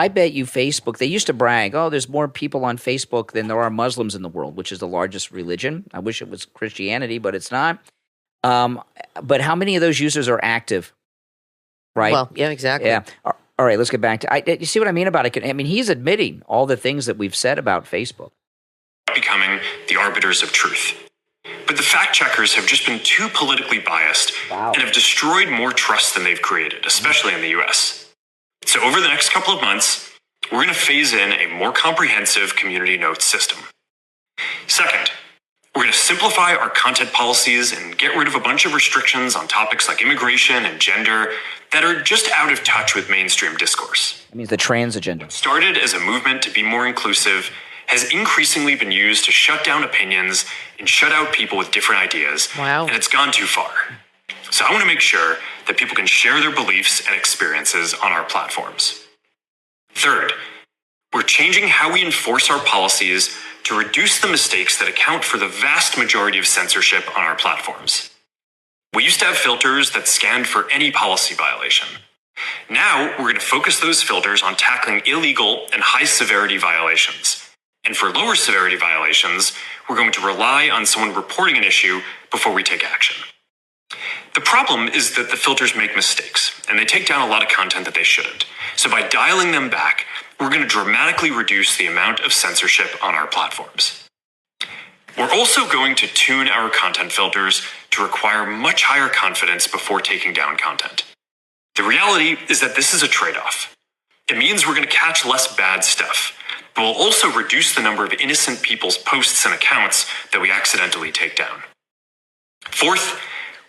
bet you Facebook, they used to brag, there's more people on Facebook than there are Muslims in the world, which is the largest religion. I wish it was Christianity, but it's not. But how many of those users are active? Right? Well, yeah, exactly. Yeah. All right, let's get back to you see what I mean about it? I mean, he's admitting all the things that we've said about Facebook. Becoming the arbiters of truth. But the fact checkers have just been too politically biased and have destroyed more trust than they've created, especially in the US. So over the next couple of months, we're going to phase in a more comprehensive community notes system. Second, we're going to simplify our content policies and get rid of a bunch of restrictions on topics like immigration and gender that are just out of touch with mainstream discourse. That means the trans agenda. Started as a movement to be more inclusive, has increasingly been used to shut down opinions and shut out people with different ideas. Wow. And it's gone too far. So I want to make sure that people can share their beliefs and experiences on our platforms. Third, we're changing how we enforce our policies to reduce the mistakes that account for the vast majority of censorship on our platforms. We used to have filters that scanned for any policy violation. Now, we're going to focus those filters on tackling illegal and high-severity violations. And for lower severity violations, we're going to rely on someone reporting an issue before we take action. The problem is that the filters make mistakes, and they take down a lot of content that they shouldn't. So by dialing them back, we're going to dramatically reduce the amount of censorship on our platforms. We're also going to tune our content filters to require much higher confidence before taking down content. The reality is that this is a trade-off. It means we're going to catch less bad stuff, but we'll also reduce the number of innocent people's posts and accounts that we accidentally take down. Fourth,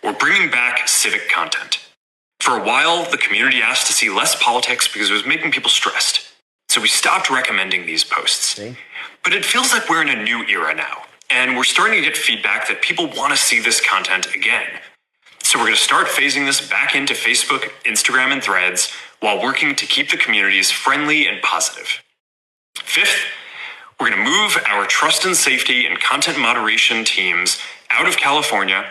we're bringing back civic content. For a while, the community asked to see less politics because it was making people stressed. So we stopped recommending these posts. Okay. But it feels like we're in a new era now, and we're starting to get feedback that people want to see this content again. So we're going to start phasing this back into Facebook, Instagram, and Threads while working to keep the communities friendly and positive. Fifth, we're going to move our trust and safety and content moderation teams out of California,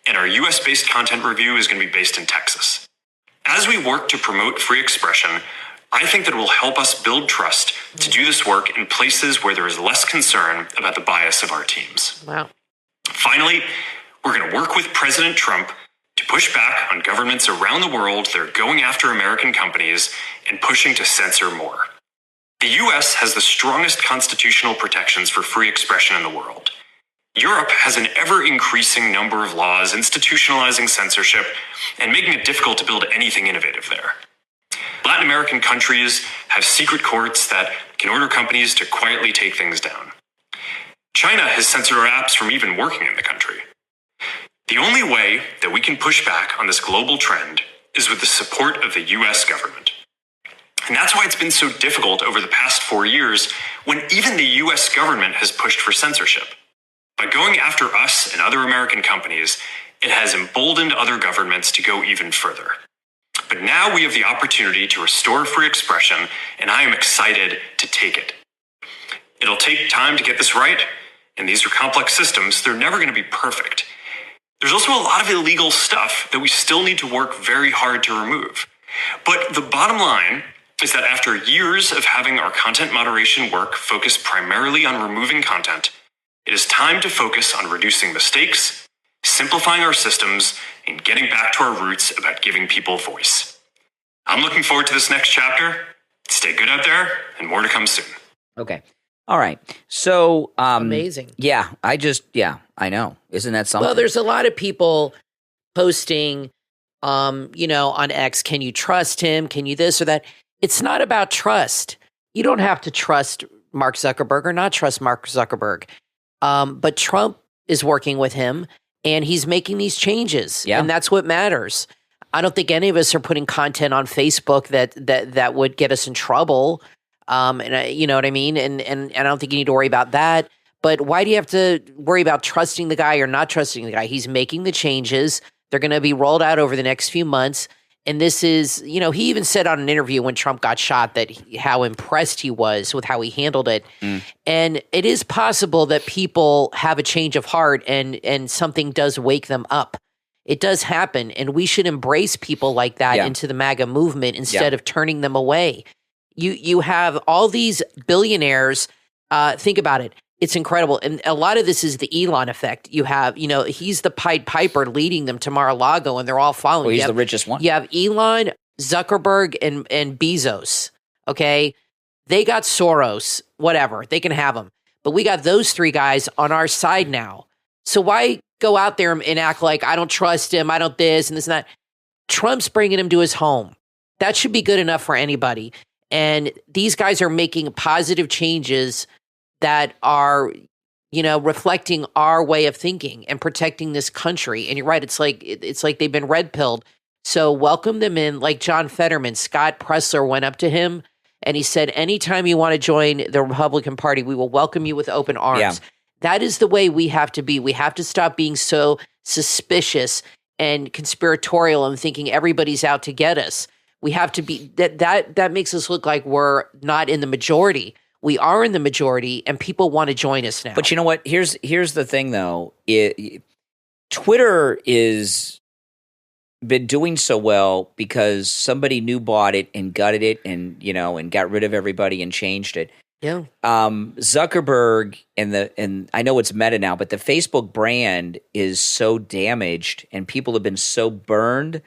and our US-based content review is going to be based in Texas. As we work to promote free expression, I think that it will help us build trust to do this work in places where there is less concern about the bias of our teams. Wow. Finally, we're going to work with President Trump to push back on governments around the world that are going after American companies and pushing to censor more. The US has the strongest constitutional protections for free expression in the world. Europe has an ever-increasing number of laws institutionalizing censorship and making it difficult to build anything innovative there. Latin American countries have secret courts that can order companies to quietly take things down. China has censored our apps from even working in the country. The only way that we can push back on this global trend is with the support of the US government. And that's why it's been so difficult over the past 4 years when even the US government has pushed for censorship. By going after us and other American companies, it has emboldened other governments to go even further. But now we have the opportunity to restore free expression, and I am excited to take it. It'll take time to get this right, and these are complex systems. They're never going to be perfect. There's also a lot of illegal stuff that we still need to work very hard to remove. But the bottom line is that after years of having our content moderation work focus primarily on removing content, it is time to focus on reducing mistakes, simplifying our systems, and getting back to our roots about giving people voice. I'm looking forward to this next chapter. Stay good out there, and more to come soon. Okay. All right. So amazing. Yeah, I know. Isn't that something? Well, there's a lot of people posting, on X, can you trust him? Can you this or that? It's not about trust. You don't have to trust Mark Zuckerberg or not trust Mark Zuckerberg. But Trump is working with him, and he's making these changes, and that's what matters. I don't think any of us are putting content on Facebook that would get us in trouble. And you know what I mean? And I don't think you need to worry about that. But why do you have to worry about trusting the guy or not trusting the guy? He's making the changes. They're going to be rolled out over the next few months. And this is, he even said on an interview when Trump got shot that how impressed he was with how he handled it. And it is possible that people have a change of heart and something does wake them up. It does happen. And we should embrace people like that into the MAGA movement instead of turning them away. You have all these billionaires. Think about it. It's incredible. And a lot of this is the Elon effect. You have, he's the Pied Piper leading them to Mar-a-Lago, and they're all following. Well, he's the richest one. You have Elon, Zuckerberg, and Bezos, okay? They got Soros, whatever. They can have them. But we got those three guys on our side now. So why go out there and act like I don't trust him, I don't this and this and that? Trump's bringing him to his home. That should be good enough for anybody. And these guys are making positive changes that are, reflecting our way of thinking and protecting this country. And you're right, it's like they've been red-pilled. So welcome them in, like John Fetterman. Scott Presler went up to him and he said, anytime you want to join the Republican Party, we will welcome you with open arms. Yeah. That is the way we have to be. We have to stop being so suspicious and conspiratorial and thinking everybody's out to get us. We have to be, that makes us look like we're not in the majority. We are in the majority, and people want to join us now. But you know what? Here's the thing, though. Twitter is been doing so well because somebody new bought it and gutted it, and got rid of everybody and changed it. Yeah. Zuckerberg and I know it's Meta now, but the Facebook brand is so damaged, and people have been so burned.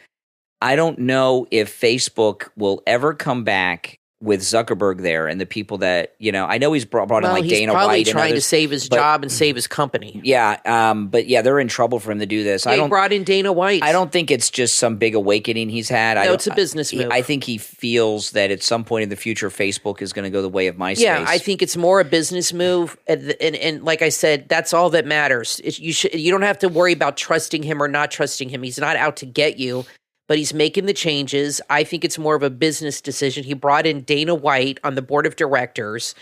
I don't know if Facebook will ever come back with Zuckerberg there and the people that, I know he's brought in like Dana White. He's probably trying to save his job and save his company. Yeah. But they're in trouble for him to do this. He brought in Dana White. I don't think it's just some big awakening he's had. No, it's a business move. I think he feels that at some point in the future, Facebook is going to go the way of MySpace. Yeah, I think it's more a business move. And like I said, that's all that matters. You don't have to worry about trusting him or not trusting him. He's not out to get you. But he's making the changes. I think it's more of a business decision. He brought in Dana White on the board of directors,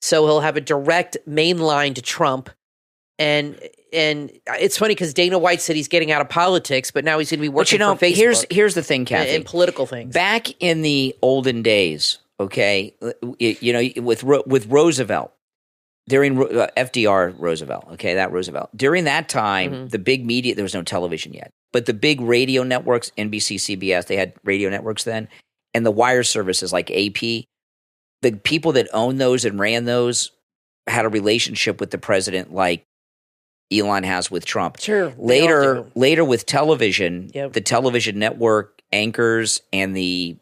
so he'll have a direct main line to Trump. And it's funny because Dana White said he's getting out of politics, but now he's going to be working for Facebook. Here's the thing, Kathy. And political things. Back in the olden days, okay, with Roosevelt, during FDR Roosevelt, okay, that Roosevelt. During that time, the big media, there was no television yet. But the big radio networks, NBC, CBS, they had radio networks then, and the wire services like AP, the people that owned those and ran those had a relationship with the president like Elon has with Trump. Sure. Later with television, the television network anchors and the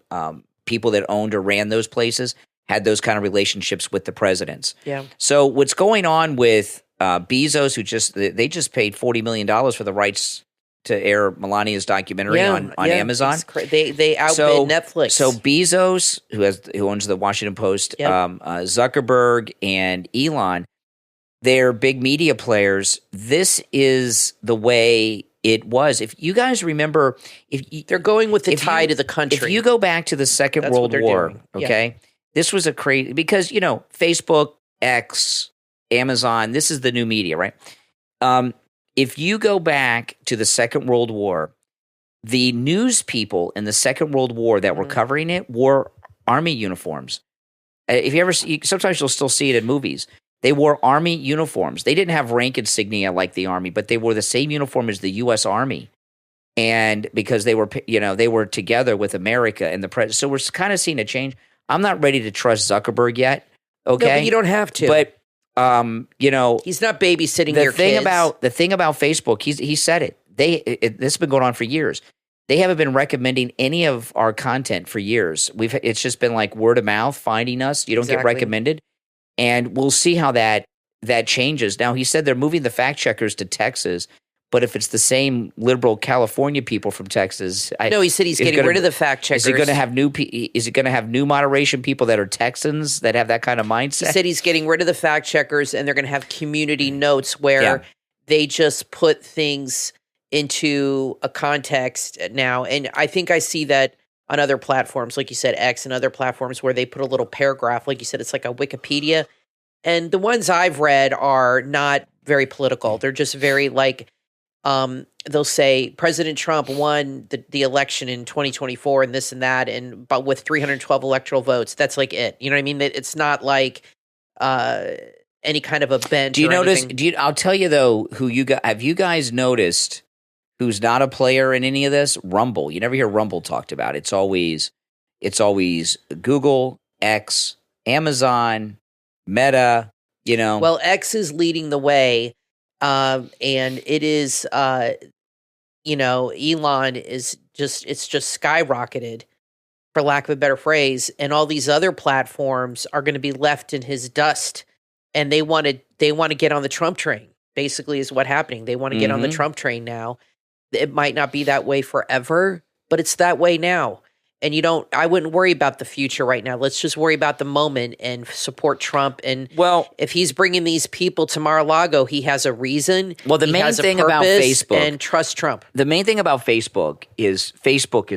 people that owned or ran those places had those kind of relationships with the presidents. Yeah. So what's going on with Bezos, they just paid $40 million for the rights to air Melania's documentary on Amazon. They outbid Netflix. So Bezos, who owns the Washington Post, Zuckerberg, and Elon, they're big media players. This is the way it was. If you guys remember, they're going with the tide of the country. If you go back to the Second World War, okay, this was a crazy because Facebook, X, Amazon. This is the new media, right? If you go back to the Second World War, the news people in the Second World War that were covering it wore army uniforms. If you ever see, sometimes you'll still see it in movies. They wore army uniforms. They didn't have rank insignia like the army, but they wore the same uniform as the U.S. Army. And because they were together with America and the president. So we're kind of seeing a change. I'm not ready to trust Zuckerberg yet. Okay. No, but you don't have to. But he's not babysitting your kids. The thing about Facebook, he said it. This has been going on for years. They haven't been recommending any of our content for years. It's just been like word of mouth finding us. You don't get recommended, and we'll see how that changes. Now he said they're moving the fact checkers to Texas, but if it's the same liberal California people from Texas, he said he's getting rid of the fact checkers. Is it going to have Is it going to have new moderation people that are Texans that have that kind of mindset? He said he's getting rid of the fact checkers, and they're going to have community notes where they just put things into a context now. And I think I see that on other platforms, like you said, X and other platforms where they put a little paragraph, like you said, it's like a Wikipedia. And the ones I've read are not very political. They're just very like, they'll say President Trump won the election in 2024 and this and that, but with 312 electoral votes. That's like it. You know what I mean? It's not like any kind of a bench. Do you notice? Anything. I'll tell you though. Have you guys noticed? Who's not a player in any of this? Rumble. You never hear Rumble talked about. It's always Google, X, Amazon, Meta. You know. Well, X is leading the way, and it is. Elon is just skyrocketed, for lack of a better phrase, and all these other platforms are going to be left in his dust, and they want to get on the Trump train. Basically, is what's happening. They want to get on the Trump train now. It might not be that way forever, but it's that way now. And I wouldn't worry about the future right now. Let's just worry about the moment and support Trump. And if he's bringing these people to Mar-a-Lago, he has a reason. Well, the main thing about Facebook, and trust Trump. The main thing about Facebook is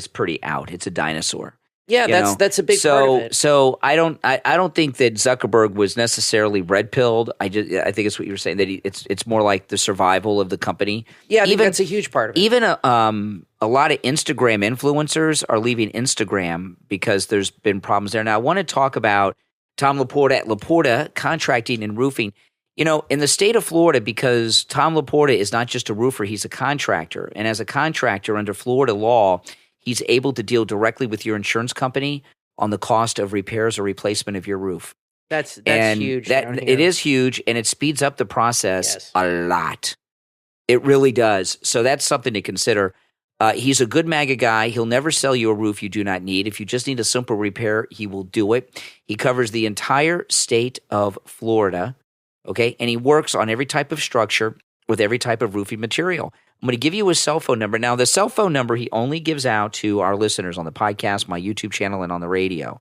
pretty out. It's a dinosaur. Yeah, that's a big part of it. So I don't think that Zuckerberg was necessarily red pilled. I think it's what you were saying, that it's more like the survival of the company. Yeah, I think that's a huge part of it. Even a lot of Instagram influencers are leaving Instagram because there's been problems there. Now I want to talk about Tom Laporta at Laporta Contracting and Roofing. In the state of Florida, because Tom Laporta is not just a roofer, he's a contractor, and as a contractor under Florida law, he's able to deal directly with your insurance company on the cost of repairs or replacement of your roof. That's huge. It is huge, and it speeds up the process a lot. It really does. So that's something to consider. He's a good MAGA guy. He'll never sell you a roof you do not need. If you just need a simple repair, he will do it. He covers the entire state of Florida, okay? And he works on every type of structure with every type of roofing material. I'm going to give you his cell phone number. Now, the cell phone number he only gives out to our listeners on the podcast, my YouTube channel, and on the radio.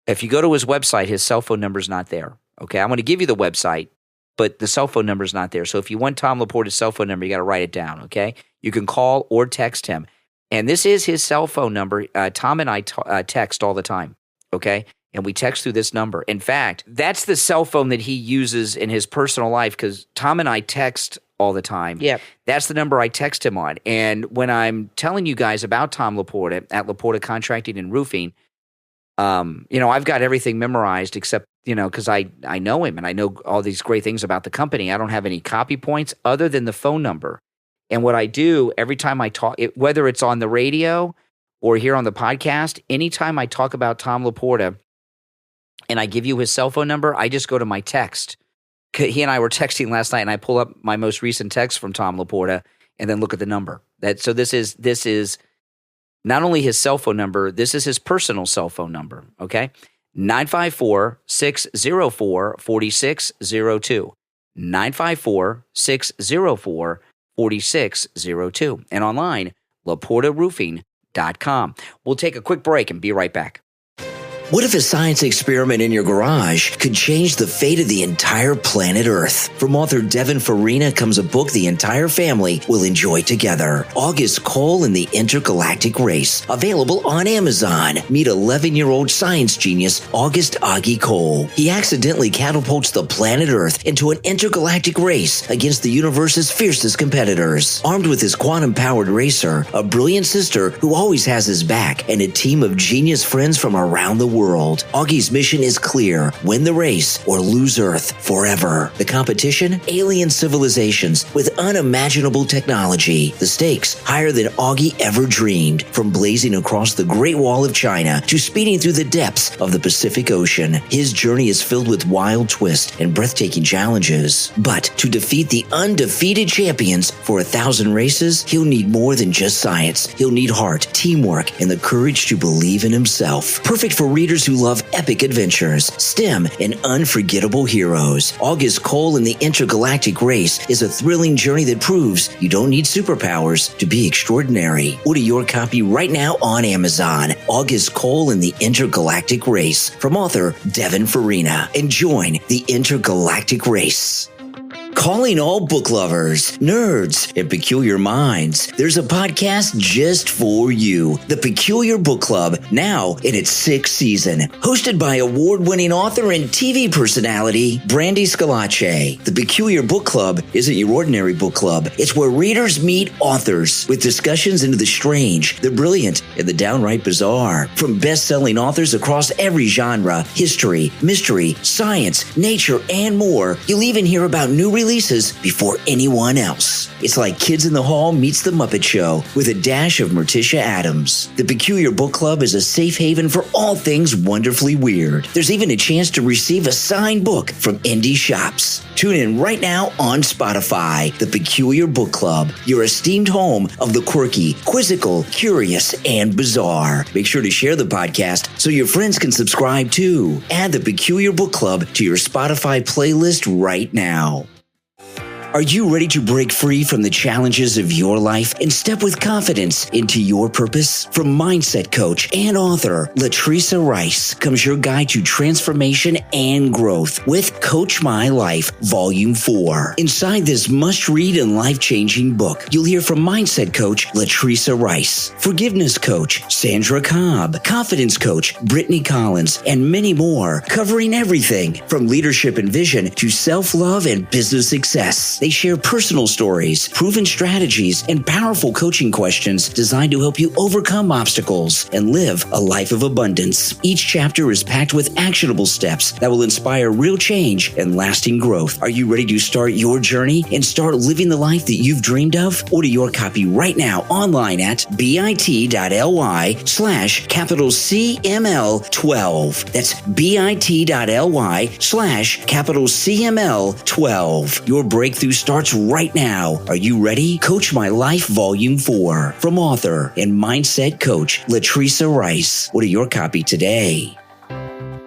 If you go to his website, his cell phone number is not there. Okay, I'm going to give you the website, but the cell phone number is not there. So if you want Tom Laporta's cell phone number, you got to write it down, okay? You can call or text him. And this is his cell phone number. Tom and I text all the time, okay? And we text through this number. In fact, that's the cell phone that he uses in his personal life, because Tom and I text all the time. Yeah. That's the number I text him on. And when I'm telling you guys about Tom Laporta at Laporta Contracting and Roofing, I've got everything memorized except, because I know him and I know all these great things about the company. I don't have any copy points other than the phone number. And what I do every time I talk, whether it's on the radio or here on the podcast, anytime I talk about Tom Laporta and I give you his cell phone number, I just go to my text. He and I were texting last night, and I pull up my most recent text from Tom Laporta and then look at the number. So this is not only his cell phone number, this is his personal cell phone number, okay? 954-604-4602. 954-604-4602. And online, LaportaRoofing.com. We'll take a quick break and be right back. What if a science experiment in your garage could change the fate of the entire planet Earth? From author Devin Farina comes a book the entire family will enjoy together. August Cole and the Intergalactic Race. Available on Amazon. Meet 11-year-old science genius August Augie Cole. He accidentally catapults the planet Earth into an intergalactic race against the universe's fiercest competitors. Armed with his quantum-powered racer, a brilliant sister who always has his back, and a team of genius friends from around the world, Augie's mission is clear: win the race or lose Earth forever. The competition? Alien civilizations with unimaginable technology. The stakes higher than Augie ever dreamed. From blazing across the Great Wall of China to speeding through the depths of the Pacific Ocean, his journey is filled with wild twists and breathtaking challenges. But to defeat the undefeated champions for 1,000 races, he'll need more than just science. He'll need heart, teamwork, and the courage to believe in himself. Perfect for readers who love epic adventures, STEM, and unforgettable heroes. August Cole and the Intergalactic Race is a thrilling journey that proves you don't need superpowers to be extraordinary. Order your copy right now on Amazon. August Cole and the Intergalactic Race, from author Devin Farina. And join the Intergalactic Race. Calling all book lovers, nerds, and peculiar minds, there's a podcast just for you. The Peculiar Book Club, now in its 6th season. Hosted by award-winning author and TV personality, Brandy Scalace. The Peculiar Book Club isn't your ordinary book club. It's where readers meet authors with discussions into the strange, the brilliant, and the downright bizarre. From best-selling authors across every genre, history, mystery, science, nature, and more, you'll even hear about new releases before anyone else. It's like Kids in the Hall meets The Muppet Show with a dash of Morticia Addams. The Peculiar Book Club is a safe haven for all things wonderfully weird. There's even a chance to receive a signed book from indie shops. Tune in right now on Spotify. The Peculiar Book Club, your esteemed home of the quirky, quizzical, curious, and bizarre. Make sure to share the podcast so your friends can subscribe too. Add the Peculiar Book Club to your Spotify playlist right now. Are you ready to break free from the challenges of your life and step with confidence into your purpose? From mindset coach and author Latricia Rice comes your guide to transformation and growth with Coach My Life Volume 4. Inside this must-read and life-changing book, you'll hear from mindset coach Latricia Rice, forgiveness coach Sandra Cobb, confidence coach Brittany Collins, and many more, covering everything from leadership and vision to self-love and business success. They share personal stories, proven strategies, and powerful coaching questions designed to help you overcome obstacles and live a life of abundance. Each chapter is packed with actionable steps that will inspire real change and lasting growth. Are you ready to start your journey and start living the life that you've dreamed of? Order your copy right now online at bit.ly/CML12. That's bit.ly/CML12. Your breakthrough starts right now. Are you ready? Coach My Life Volume 4 from author and mindset coach Latricia Rice. Order your copy today.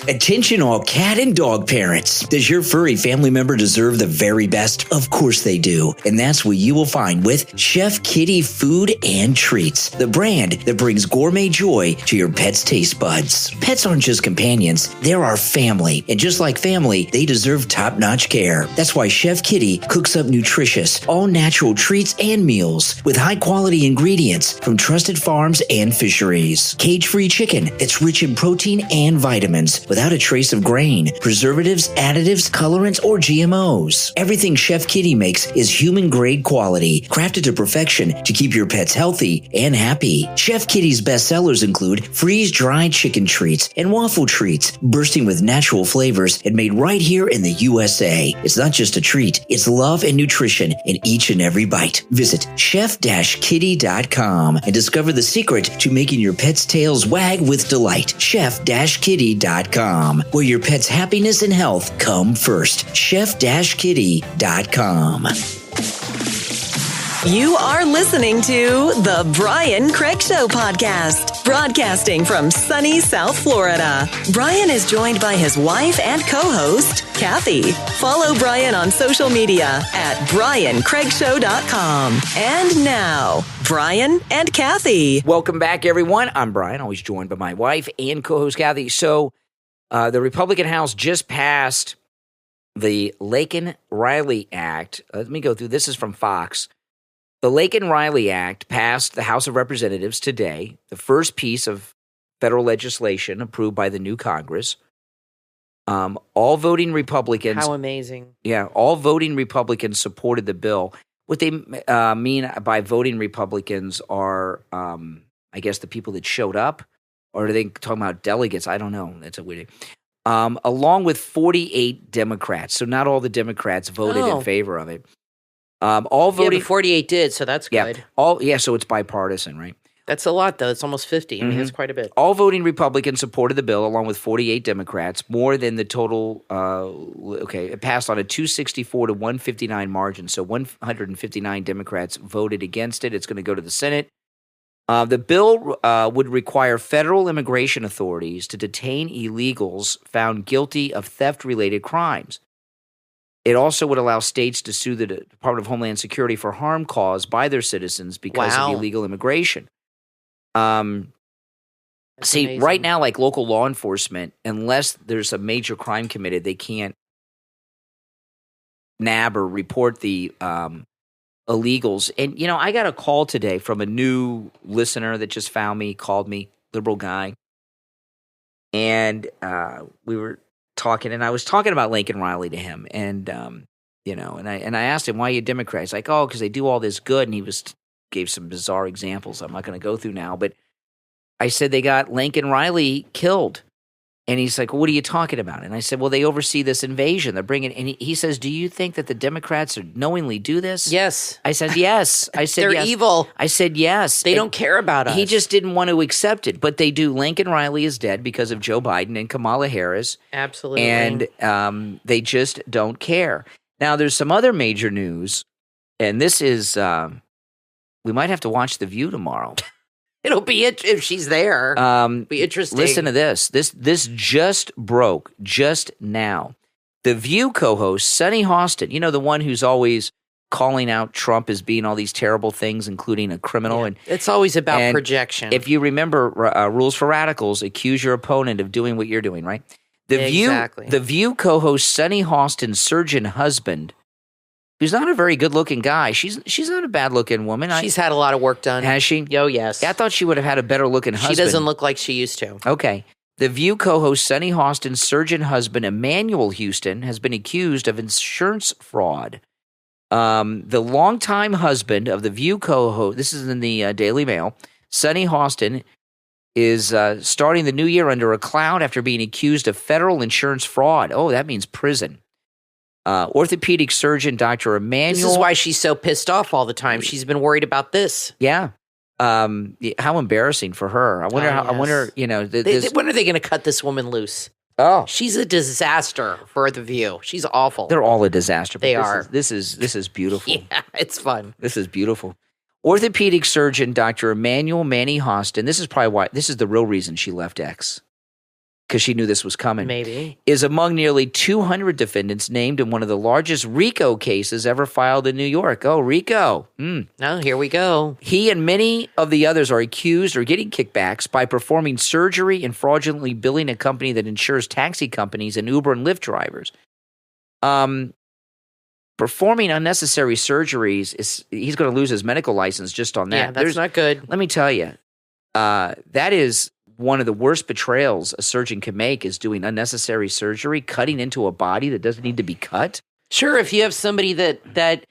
Attention all cat and dog parents. Does your furry family member deserve the very best? Of course they do. And that's what you will find with Chef Kitty Food and Treats, the brand that brings gourmet joy to your pet's taste buds. Pets aren't just companions, they're our family. And just like family, they deserve top-notch care. That's why Chef Kitty cooks up nutritious, all-natural treats and meals with high-quality ingredients from trusted farms and fisheries. Cage-free chicken that's rich in protein and vitamins, without a trace of grain, preservatives, additives, colorants, or GMOs. Everything Chef Kitty makes is human-grade quality, crafted to perfection to keep your pets healthy and happy. Chef Kitty's best sellers include freeze-dried chicken treats and waffle treats, bursting with natural flavors and made right here in the USA. It's not just a treat, it's love and nutrition in each and every bite. Visit chef-kitty.com and discover the secret to making your pet's tails wag with delight. chef-kitty.com, where your pet's happiness and health come first. chef-kitty.com. You are listening to The Brian Craig Show podcast, broadcasting from sunny South Florida. Brian is joined by his wife and co-host, Kathy. Follow Brian on social media at BrianCraigShow.com. And now, Brian and Kathy. Welcome back, everyone. I'm Brian, always joined by my wife and co-host, Kathy. So, the Republican House just passed the Laken-Riley Act. Let me go through. This is from Fox. The Laken-Riley Act passed the House of Representatives today, the first piece of federal legislation approved by the new Congress. All voting Republicans... How amazing. Yeah, all voting Republicans supported the bill. What they mean by voting Republicans are, I guess, the people that showed up, or are they talking about delegates? I don't know. That's a weird thing. Along with 48 Democrats. So not all the Democrats voted in favor of it. All voting. Yeah, but 48 did, so that's good. So it's bipartisan, right? That's a lot, though. It's almost 50. I mean, that's quite a bit. All voting Republicans supported the bill, along with 48 Democrats, more than the total. It passed on a 264 to 159 margin. So 159 Democrats voted against it. It's going to go to the Senate. The bill would require federal immigration authorities to detain illegals found guilty of theft-related crimes. It also would allow states to sue the Department of Homeland Security for harm caused by their citizens because of illegal immigration. Amazing. Right now, like local law enforcement, unless there's a major crime committed, they can't nab or report the illegals. And, I got a call today from a new listener that just found me, called me, liberal guy. And we were talking, and I was talking about Lincoln Riley to him. And, and I asked him, why are you a Democrat? He's like, oh, because they do all this good. And he gave some bizarre examples I'm not going to go through now. But I said, they got Lincoln Riley killed. And he's like, well, what are you talking about? And I said, well, they oversee this invasion. They're bringing, and he says, do you think that the Democrats are knowingly do this? Yes. I said, yes. I said, they're yes. evil. I said, yes. They don't care about us. He just didn't want to accept it. But they do. Lincoln Riley is dead because of Joe Biden and Kamala Harris. Absolutely. And they just don't care. Now, there's some other major news, and this is, we might have to watch The View tomorrow. It'll be if she's there. Be interesting. Listen to this. This just broke just now. The View co-host Sunny Hostin, the one who's always calling out Trump as being all these terrible things, including a criminal. Yeah, and it's always about projection. If you remember Rules for Radicals, accuse your opponent of doing what you're doing, right? The View co-host Sunny Hostin's surgeon husband, who's not a very good-looking guy. She's not a bad-looking woman. She's had a lot of work done. Has she? Oh, yes. I thought she would have had a better-looking husband. She doesn't look like she used to. Okay. The View co-host Sunny Hostin's surgeon husband, Emmanuel Houston, has been accused of insurance fraud. The longtime husband of the View co-host, this is in the Daily Mail, Sunny Hostin, is starting the new year under a cloud after being accused of federal insurance fraud. Oh, that means prison. Orthopedic surgeon Dr. Emmanuel. This is why she's so pissed off all the time. She's been worried about this. Yeah. How embarrassing for her. I wonder Yes. I wonder, when are they going to cut this woman loose? Oh, she's a disaster for The View. She's awful. They're all a disaster. They are. This is beautiful. Yeah, it's fun. This is beautiful. Orthopedic surgeon Dr. Emmanuel Manny Hostin. This is probably why. This is the real reason she left X. Because she knew this was coming. Maybe. Is among nearly 200 defendants named in one of the largest RICO cases ever filed in New York. Oh, RICO. Now, here we go. He and many of the others are accused or getting kickbacks by performing surgery and fraudulently billing a company that insures taxi companies and Uber and Lyft drivers. Performing unnecessary surgeries, he's going to lose his medical license just on that. Yeah, that's not good. Let me tell you, that is one of the worst betrayals a surgeon can make is doing unnecessary surgery, cutting into a body that doesn't need to be cut. Sure, if you have somebody that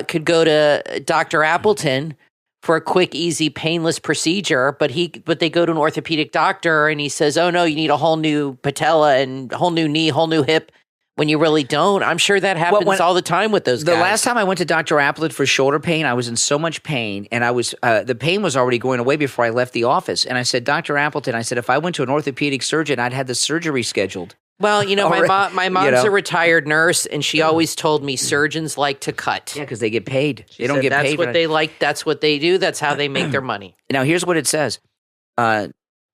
could go to Dr. Appleton for a quick, easy, painless procedure, but they go to an orthopedic doctor and he says, "Oh no, you need a whole new patella and whole new knee, whole new hip." When you really don't. I'm sure that happens all the time with those guys. The last time I went to Dr. Appleton for shoulder pain, I was in so much pain, and I was the pain was already going away before I left the office. And I said, Dr. Appleton, if I went to an orthopedic surgeon, I'd had the surgery scheduled. Well, my mom's a retired nurse, and she always told me surgeons like to cut. Yeah, because they get paid. They don't get paid. That's what they like. That's what they do. That's how they make their money. Now, here's what it says.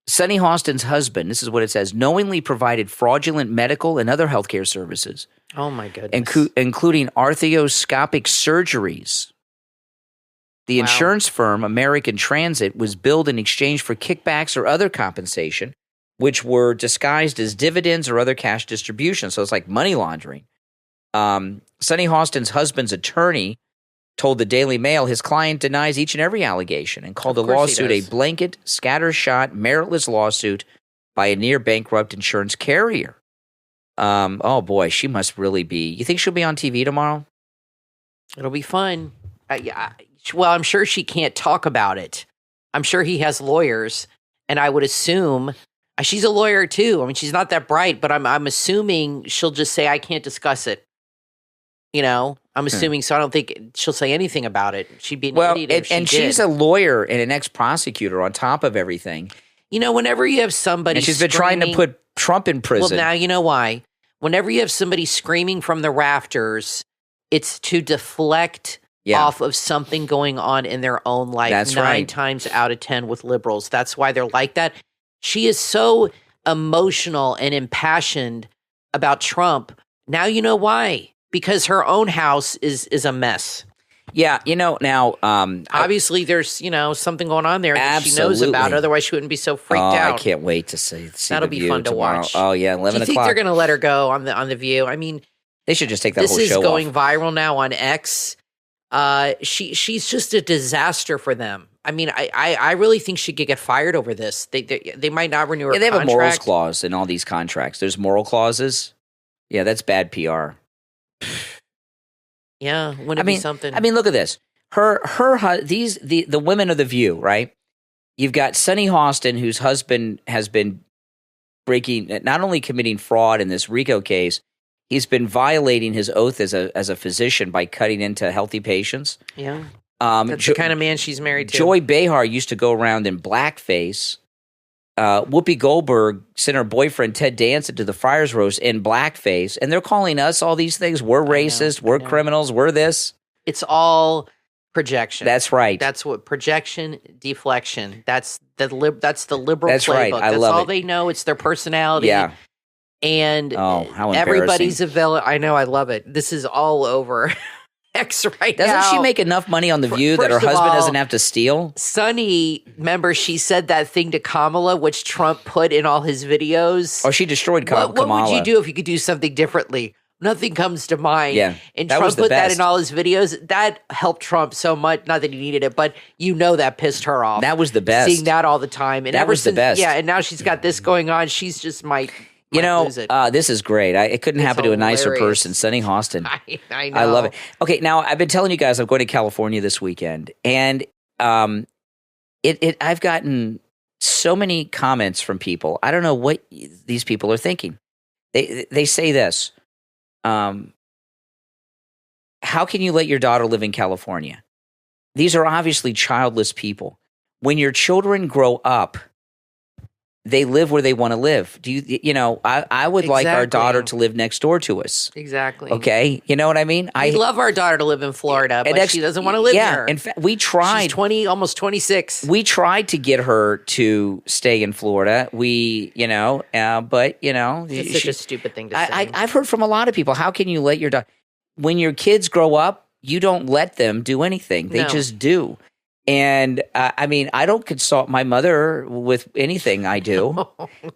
Sunny Hostin's husband, this is what it says, knowingly provided fraudulent medical and other healthcare services. Oh, my goodness. Including arthroscopic surgeries. The insurance firm, American Transit, was billed in exchange for kickbacks or other compensation, which were disguised as dividends or other cash distributions. So it's like money laundering. Sunny Hostin's husband's attorney told the Daily Mail his client denies each and every allegation and called the lawsuit a blanket, scattershot, meritless lawsuit by a near-bankrupt insurance carrier. Oh, boy, she must really be. You think she'll be on TV tomorrow? It'll be fun. Well, I'm sure she can't talk about it. I'm sure he has lawyers, and I would assume she's a lawyer, too. I mean, she's not that bright, but I'm assuming she'll just say, I can't discuss it. I'm assuming, so I don't think she'll say anything about it. She'd be an idiot if she did. She's a lawyer and an ex-prosecutor on top of everything. Whenever you have somebody and she's been trying to put Trump in prison. Well, now you know why. Whenever you have somebody screaming from the rafters, it's to deflect off of something going on in their own life. That's 9 times out of 10 with liberals. That's why they're like that. She is so emotional and impassioned about Trump. Now you know why. Because her own house is a mess. Yeah, now obviously there's something going on there that she knows about. Otherwise, she wouldn't be so freaked out. I can't wait to see that'll the be View fun to tomorrow. watch. Oh yeah, 11 o'clock. Do you think they're going to let her go on the View? I mean, They should just take that whole show off. This is going viral now on X. She's just a disaster for them. I mean, I really think she could get fired over this. They might not renew her contract. They have a morals clause in all these contracts. There's moral clauses. Yeah, that's bad PR. Yeah, wouldn't it be something? I mean, look at this. The women of The View, right? You've got Sunny Hostin, whose husband has been not only committing fraud in this RICO case, he's been violating his oath as a physician by cutting into healthy patients. Yeah. That's the kind of man she's married to. Joy Behar used to go around in blackface. Whoopi Goldberg sent her boyfriend Ted Danson to the Friars Roast in blackface, and they're calling us all these things. We're racist. We're criminals. We're this. It's all projection. That's right. That's what projection, deflection. That's the liberal That's playbook. Right. I That's love all it. they know. It's their personality. Yeah. And how everybody's a villain. I know. I love it. This is all over X right now. Doesn't she make enough money on The View that her husband doesn't have to steal? Sunny, remember she said that thing to Kamala, which Trump put in all his videos? Oh, she destroyed Kamala. What would you do if you could do something differently? Nothing comes to mind. Yeah, and Trump put that in all his videos. That helped Trump so much. Not that he needed it, but that pissed her off. That was the best. Seeing that all the time. And that was the best. Yeah, and now she's got this going on. She's just might lose it. This is great. It couldn't happen to a nicer person, Sunny Hostin. I know. I love it. Okay, now I've been telling you guys I'm going to California this weekend, and I've gotten so many comments from people. I don't know what these people are thinking. They say this. How can you let your daughter live in California? These are obviously childless people. When your children grow up, they live where they want to live. I would like our daughter to live next door to us. Exactly. Okay. You know what I mean? I love our daughter to live in Florida, but she doesn't want to live here. In fact, we tried. She's 20, almost 26. We tried to get her to stay in Florida. But it's such a stupid thing to say. I've heard from a lot of people, how can you let your daughter, when your kids grow up, you don't let them do anything. They just do. And I don't consult my mother with anything I do.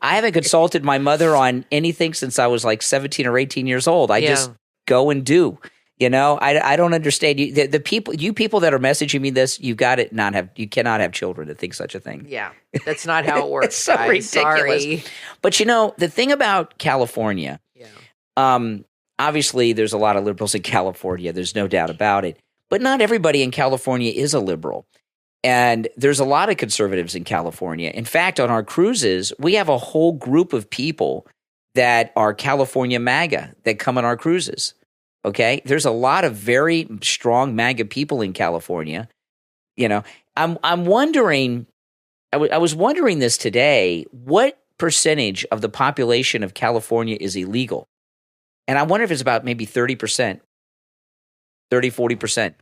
I haven't consulted my mother on anything since I was like 17 or 18 years old. I just go and do. I don't understand you. The people that are messaging me this, you cannot have children to think such a thing. Yeah, that's not how it works. It's so ridiculous. Sorry. But the thing about California, obviously there's a lot of liberals in California. There's no doubt about it. But not everybody in California is a liberal. And there's a lot of conservatives in California. In fact, on our cruises, we have a whole group of people that are California MAGA that come on our cruises. Okay? There's a lot of very strong MAGA people in California. I'm wondering, I was wondering this today, what percentage of the population of California is illegal? And I wonder if it's about maybe 30%. 30, 40%.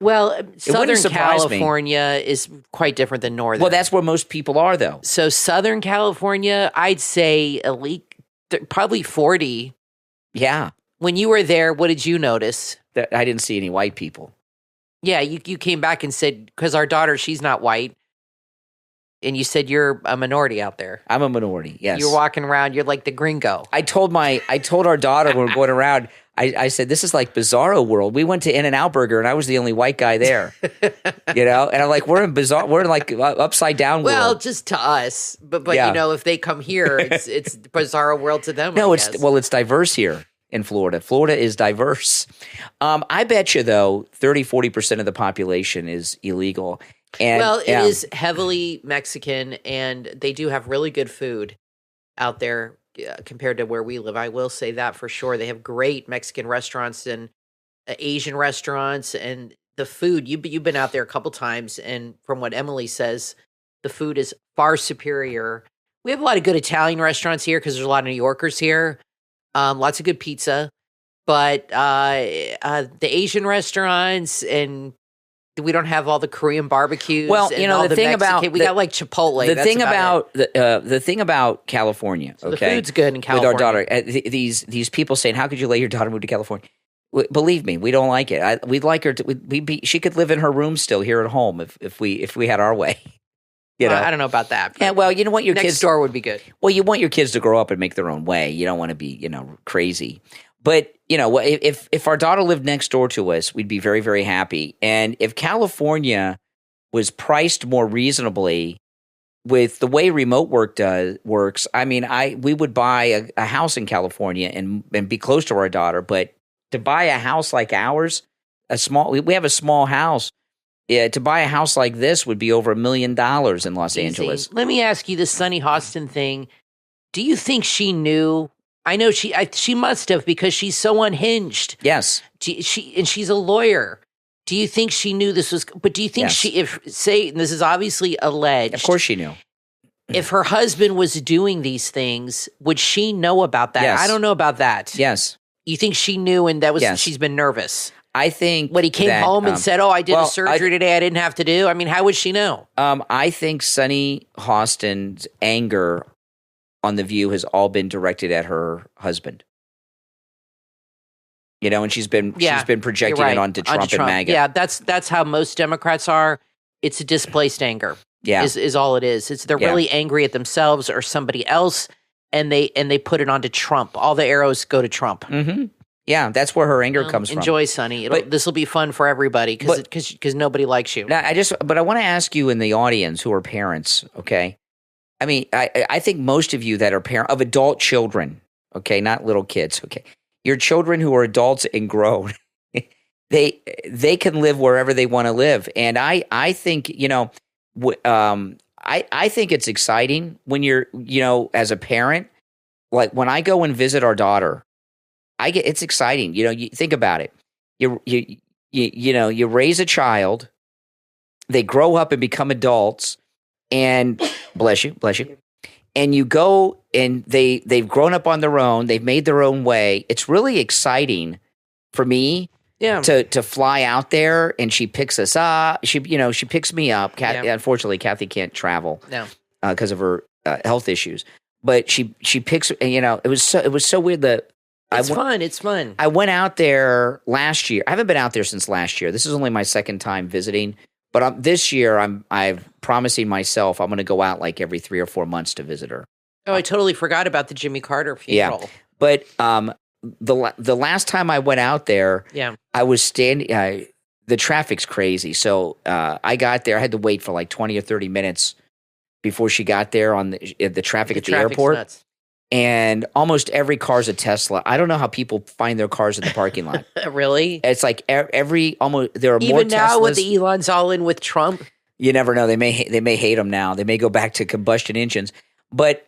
Well, Southern California is quite different than Northern. Well, that's where most people are, though. So Southern California, I'd say probably 40. Yeah. When you were there, what did you notice? That I didn't see any white people. Yeah, you came back and said, because our daughter, she's not white. And you said you're a minority out there. I'm a minority, yes. You're walking around, you're like the gringo. I told our daughter when we're going around, I said, this is like Bizarro World. We went to In-N-Out Burger and I was the only white guy there. And I'm like, we're in like upside down world. Well, just to us. But if they come here, it's Bizarro World to them. No, it's diverse here in Florida. Florida is diverse. I bet you though, 30, 40% of the population is illegal. And, it is heavily Mexican, and they do have really good food out there compared to where we live. I will say that for sure. They have great Mexican restaurants and Asian restaurants, and the food. You've been out there a couple times, and from what Emily says, the food is far superior. We have a lot of good Italian restaurants here because there's a lot of New Yorkers here. Lots of good pizza, but the Asian restaurants and we don't have all the Korean barbecues. Well, the thing about we got like Chipotle. The thing about California. So the food's good in California. With our daughter, these people saying, "How could you let your daughter move to California?" Believe me, we don't like it. We'd like her to. She could live in her room still here at home if we had our way. I don't know about that. Yeah, well, you know what, your next kids door would be good. Well, you want your kids to grow up and make their own way. You don't want to be, crazy. But, if our daughter lived next door to us, we'd be very, very happy. And if California was priced more reasonably with the way remote work works, I mean, we would buy a house in California and be close to our daughter. But to buy a house like ours, we have a small house. Yeah, to buy a house like this would be over $1 million in Los Angeles. Let me ask you this Sunny Hostin thing. Do you think she knew? I know she must have, because she's so unhinged. Yes. She's a lawyer. Do you think she knew this was? But do you think and this is obviously alleged. Of course she knew. If her husband was doing these things, would she know about that? Yes. I don't know about that. Yes. You think she knew, and she's been nervous? I think when he came home and said, "Oh, I did a surgery today I didn't have to do." I mean, how would she know? I think Sunny Hostin's anger on The View has all been directed at her husband. And she's been projecting it onto Trump and MAGA. Yeah, that's how most Democrats are. It's a displaced anger. Yeah, is all it is. They're really angry at themselves or somebody else, and they put it onto Trump. All the arrows go to Trump. Mm-hmm. Yeah, that's where her anger comes from. Enjoy, Sonny. This will be fun for everybody because nobody likes you. Now, I want to ask you in the audience who are parents. Okay, I mean, I think most of you that are parents of adult children. Okay, not little kids. Okay, your children who are adults and grown, they can live wherever they want to live, and I think I think it's exciting when you're as a parent. Like when I go and visit our daughter. It's exciting. You think about it. You raise a child, they grow up and become adults, and bless you. And you go and they've grown up on their own, they've made their own way. It's really exciting for me to fly out there, and she picks us up. She picks me up. Unfortunately, Kathy can't travel because of her health issues. But she picks, it was so weird that It's fun. I went out there last year. I haven't been out there since last year. This is only my second time visiting. But this year, I'm promising myself I'm going to go out like every 3 or 4 months to visit her. Oh, I totally forgot about the Jimmy Carter funeral. Yeah, but the last time I went out there, I was standing. The traffic's crazy, so I got there. I had to wait for like 20 or 30 minutes before she got there on the traffic at the airport. Nuts. And almost every car's a Tesla. I don't know how people find their cars in the parking lot. Really? It's like there are even more Teslas. Now with the Elon's all in with Trump. You never know. They may hate him now. They may go back to combustion engines. But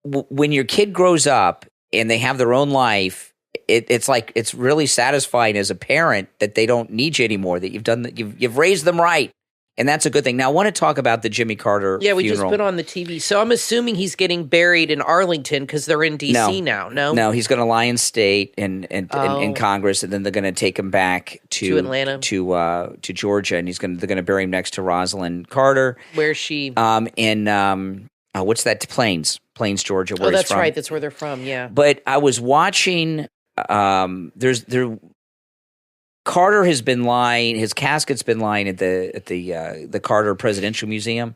when your kid grows up and they have their own life, it's really satisfying as a parent that they don't need you anymore. That you've raised them right. And that's a good thing. Now, I want to talk about the Jimmy Carter funeral. We just put on the TV. So I'm assuming he's getting buried in Arlington because they're in D.C. now, no? No, he's going to lie in state and in Congress, and then they're going to take him back to Atlanta, to Georgia, and they're going to bury him next to Rosalind Carter. Where's she? What's that? Plains, Georgia. Where that's he's from. Right. That's where they're from. Yeah. But I was watching. Carter has been lying. His casket's been lying at the Carter Presidential Museum,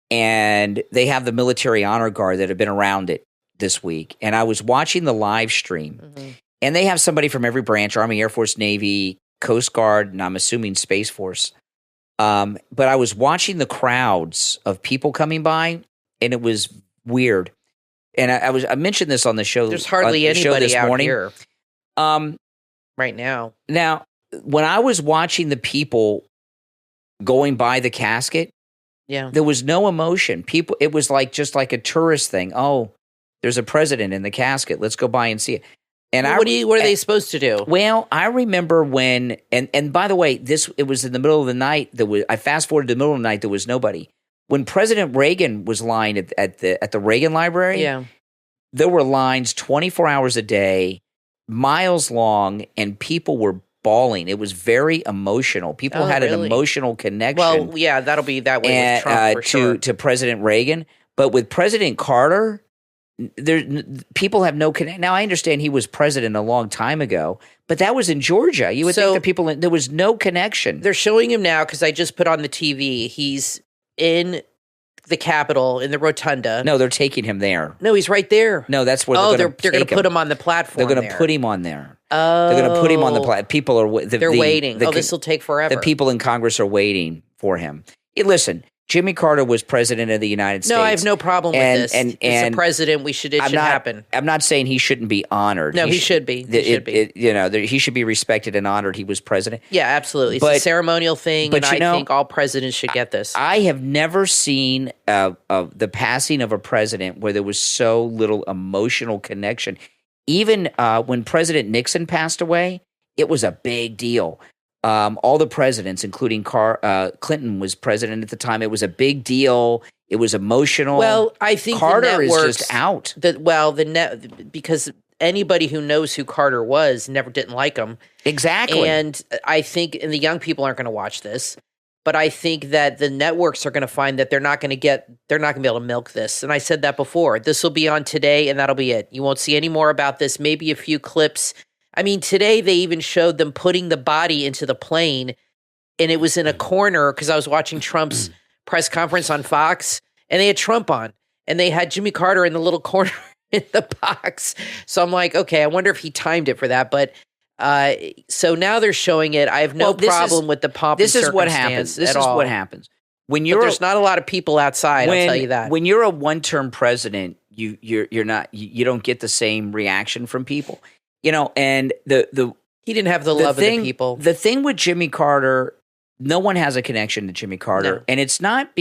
and they have the military honor guard that have been around it this week. And I was watching the live stream, and they have somebody from every branch: Army, Air Force, Navy, Coast Guard, and I'm assuming Space Force. But I was watching the crowds of people coming by, and it was weird. And I mentioned this on the show. There's hardly anybody this out morning. Here right now. Now, when I was watching the people going by the casket, there was no emotion. It was just like a tourist thing. Oh, there's a president in the casket. Let's go by and see it. And what are they supposed to do? Well, I remember when, and by the way, it was in the middle of the night. I fast forwarded to the middle of the night. There was nobody. When President Reagan was lying at the Reagan Library, there were lines 24 hours a day, miles long, and people were bawling. It was very emotional. People had an emotional connection. Well, yeah, that'll be that way with Trump for sure. To President Reagan. But with President Carter, people have no connection. Now, I understand he was president a long time ago, but that was in Georgia. You would think that there was no connection. They're showing him now because I just put on the TV. He's in the Capitol in the rotunda. No, they're taking him there. No, he's right there. No, that's where they're going to put him on the platform. They're going to put him on there. Oh. They're going to put him on the platform. People are they're waiting. This will take forever. The people in Congress are waiting for him. Hey, listen, Jimmy Carter was president of the United States. No, I have no problem with this. And a president. It should happen. I'm not saying he shouldn't be honored. No, he should be. He should be respected and honored. He was president. Yeah, absolutely. It's a ceremonial thing, and I think all presidents should get this. I have never seen the passing of a president where there was so little emotional connection. Even when President Nixon passed away, it was a big deal. All the presidents, including Clinton was president at the time. It was a big deal. It was emotional. Well, I think Carter is just out. Because anybody who knows who Carter was didn't like him. Exactly. And I think, and the young people aren't going to watch this, but I think that the networks are going to find that they're not going to be able to milk this. And I said that before. This will be on today, and that'll be it. You won't see any more about this. Maybe a few clips. I mean, today they even showed them putting the body into the plane, and it was in a corner because I was watching Trump's press conference on Fox, and they had Trump on, and they had Jimmy Carter in the little corner in the box. So I'm like, okay, I wonder if he timed it for that. But so now they're showing it. I have no problem with the pomp and circumstance. This is what happens. This is what happens. But there's not a lot of people outside. I'll tell you that. When you're a one-term president, you don't get the same reaction from people. And he didn't have the love of the people. The thing with Jimmy Carter, no one has a connection to Jimmy Carter, no. And it's not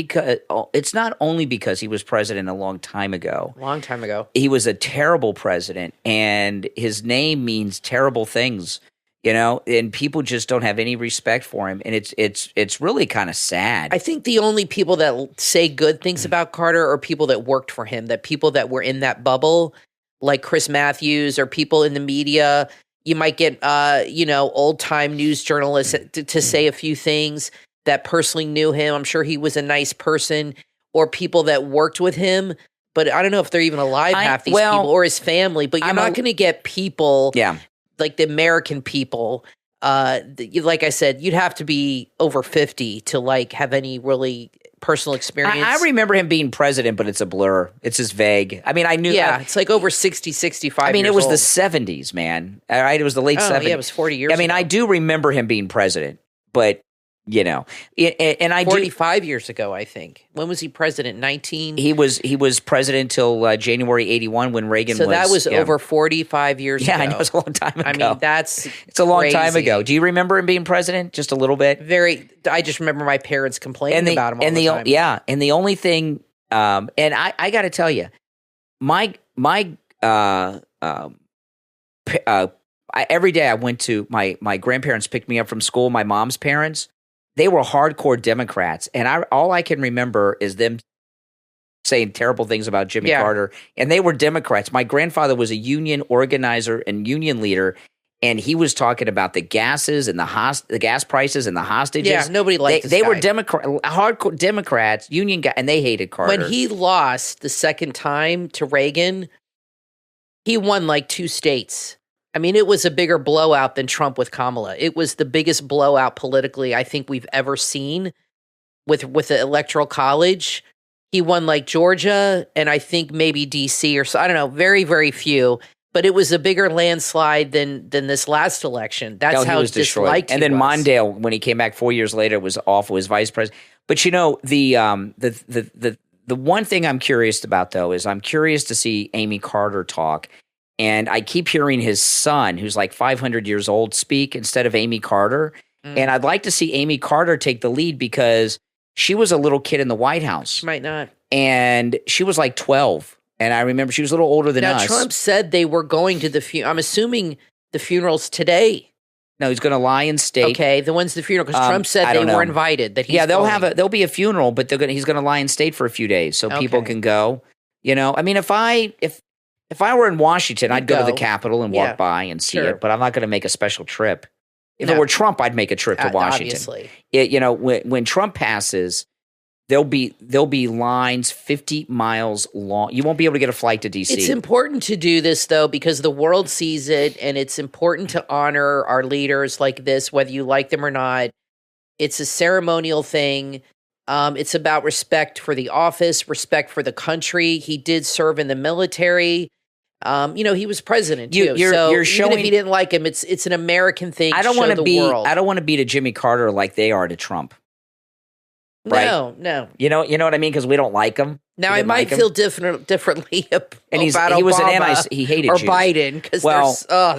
only because he was president a long time ago. Long time ago, he was a terrible president, and his name means terrible things. And people just don't have any respect for him, and it's really kind of sad. I think the only people that say good things about Carter are people that worked for him, that people that were in that bubble. Like Chris Matthews or people in the media. You might get, old-time news journalists to say a few things that personally knew him. I'm sure he was a nice person, or people that worked with him. But I don't know if they're even alive, half these people, or his family. But you're not going to get people like the American people. Like I said, you'd have to be over 50 to have any really personal experience. I remember him being president, but it's a blur. It's just vague. I mean, I knew. Yeah, it's like over 60, 65 I mean, years it was old. the 70s, man. All right, it was the late 70s. Yeah, it was 40 years ago. I mean, I do remember him being president, but, and I 45 years ago, I think. When was he president? 19? He was president till January 81 when Reagan was. So that was over 45 years ago. Yeah, I know, it's a long time ago. I mean, it's a long time ago. Do you remember him being president? Just a little bit? I just remember my parents complaining about him all the time. Yeah, and the only thing, and I got to tell you, every day I went to, my grandparents picked me up from school, my mom's parents. They were hardcore Democrats, and all I can remember is them saying terrible things about Jimmy Carter, and they were Democrats. My grandfather was a union organizer and union leader, and he was talking about the gases and the gas prices and the hostages. Yeah, nobody liked this They guy. were hardcore Democrats, union guys, and they hated Carter. When he lost the second time to Reagan, he won 2 states. I mean, it was a bigger blowout than Trump with Kamala. It was the biggest blowout politically I think we've ever seen with the Electoral College. He won Georgia and I think maybe D.C. or so. I don't know, very, very few. But it was a bigger landslide than this last election. That's how was disliked he was. And then was. Mondale, when he came back 4 years later, was awful as vice president. But the one thing I'm curious about, though, is I'm curious to see Amy Carter talk. And I keep hearing his son, who's 500 years old, speak instead of Amy Carter. And I'd like to see Amy Carter take the lead because she was a little kid in the White House. She might not. And she was 12. And I remember she was a little older than us. Now, Trump said they were going to the funeral. I'm assuming the funeral's today. No, he's going to lie in state. Okay, the when's the funeral? Because Trump said they were invited. That he's there'll be a funeral, but he's going to lie in state for a few days so people can go. I mean, if I were in Washington, I'd go to the Capitol and walk by and see it, but I'm not going to make a special trip. If it were Trump, I'd make a trip to Washington. Obviously. When Trump passes, there'll be lines 50 miles long. You won't be able to get a flight to D.C. It's important to do this, though, because the world sees it, and it's important to honor our leaders like this, whether you like them or not. It's a ceremonial thing. It's about respect for the office, respect for the country. He did serve in the military. He was president too. You're showing, even if he didn't like him, it's an American thing. I don't want to be. I don't want to be to Jimmy Carter like they are to Trump. Right? No. You know what I mean? Because we don't like him. Now I might feel differently about he was Obama he hated or Jews. Biden because they're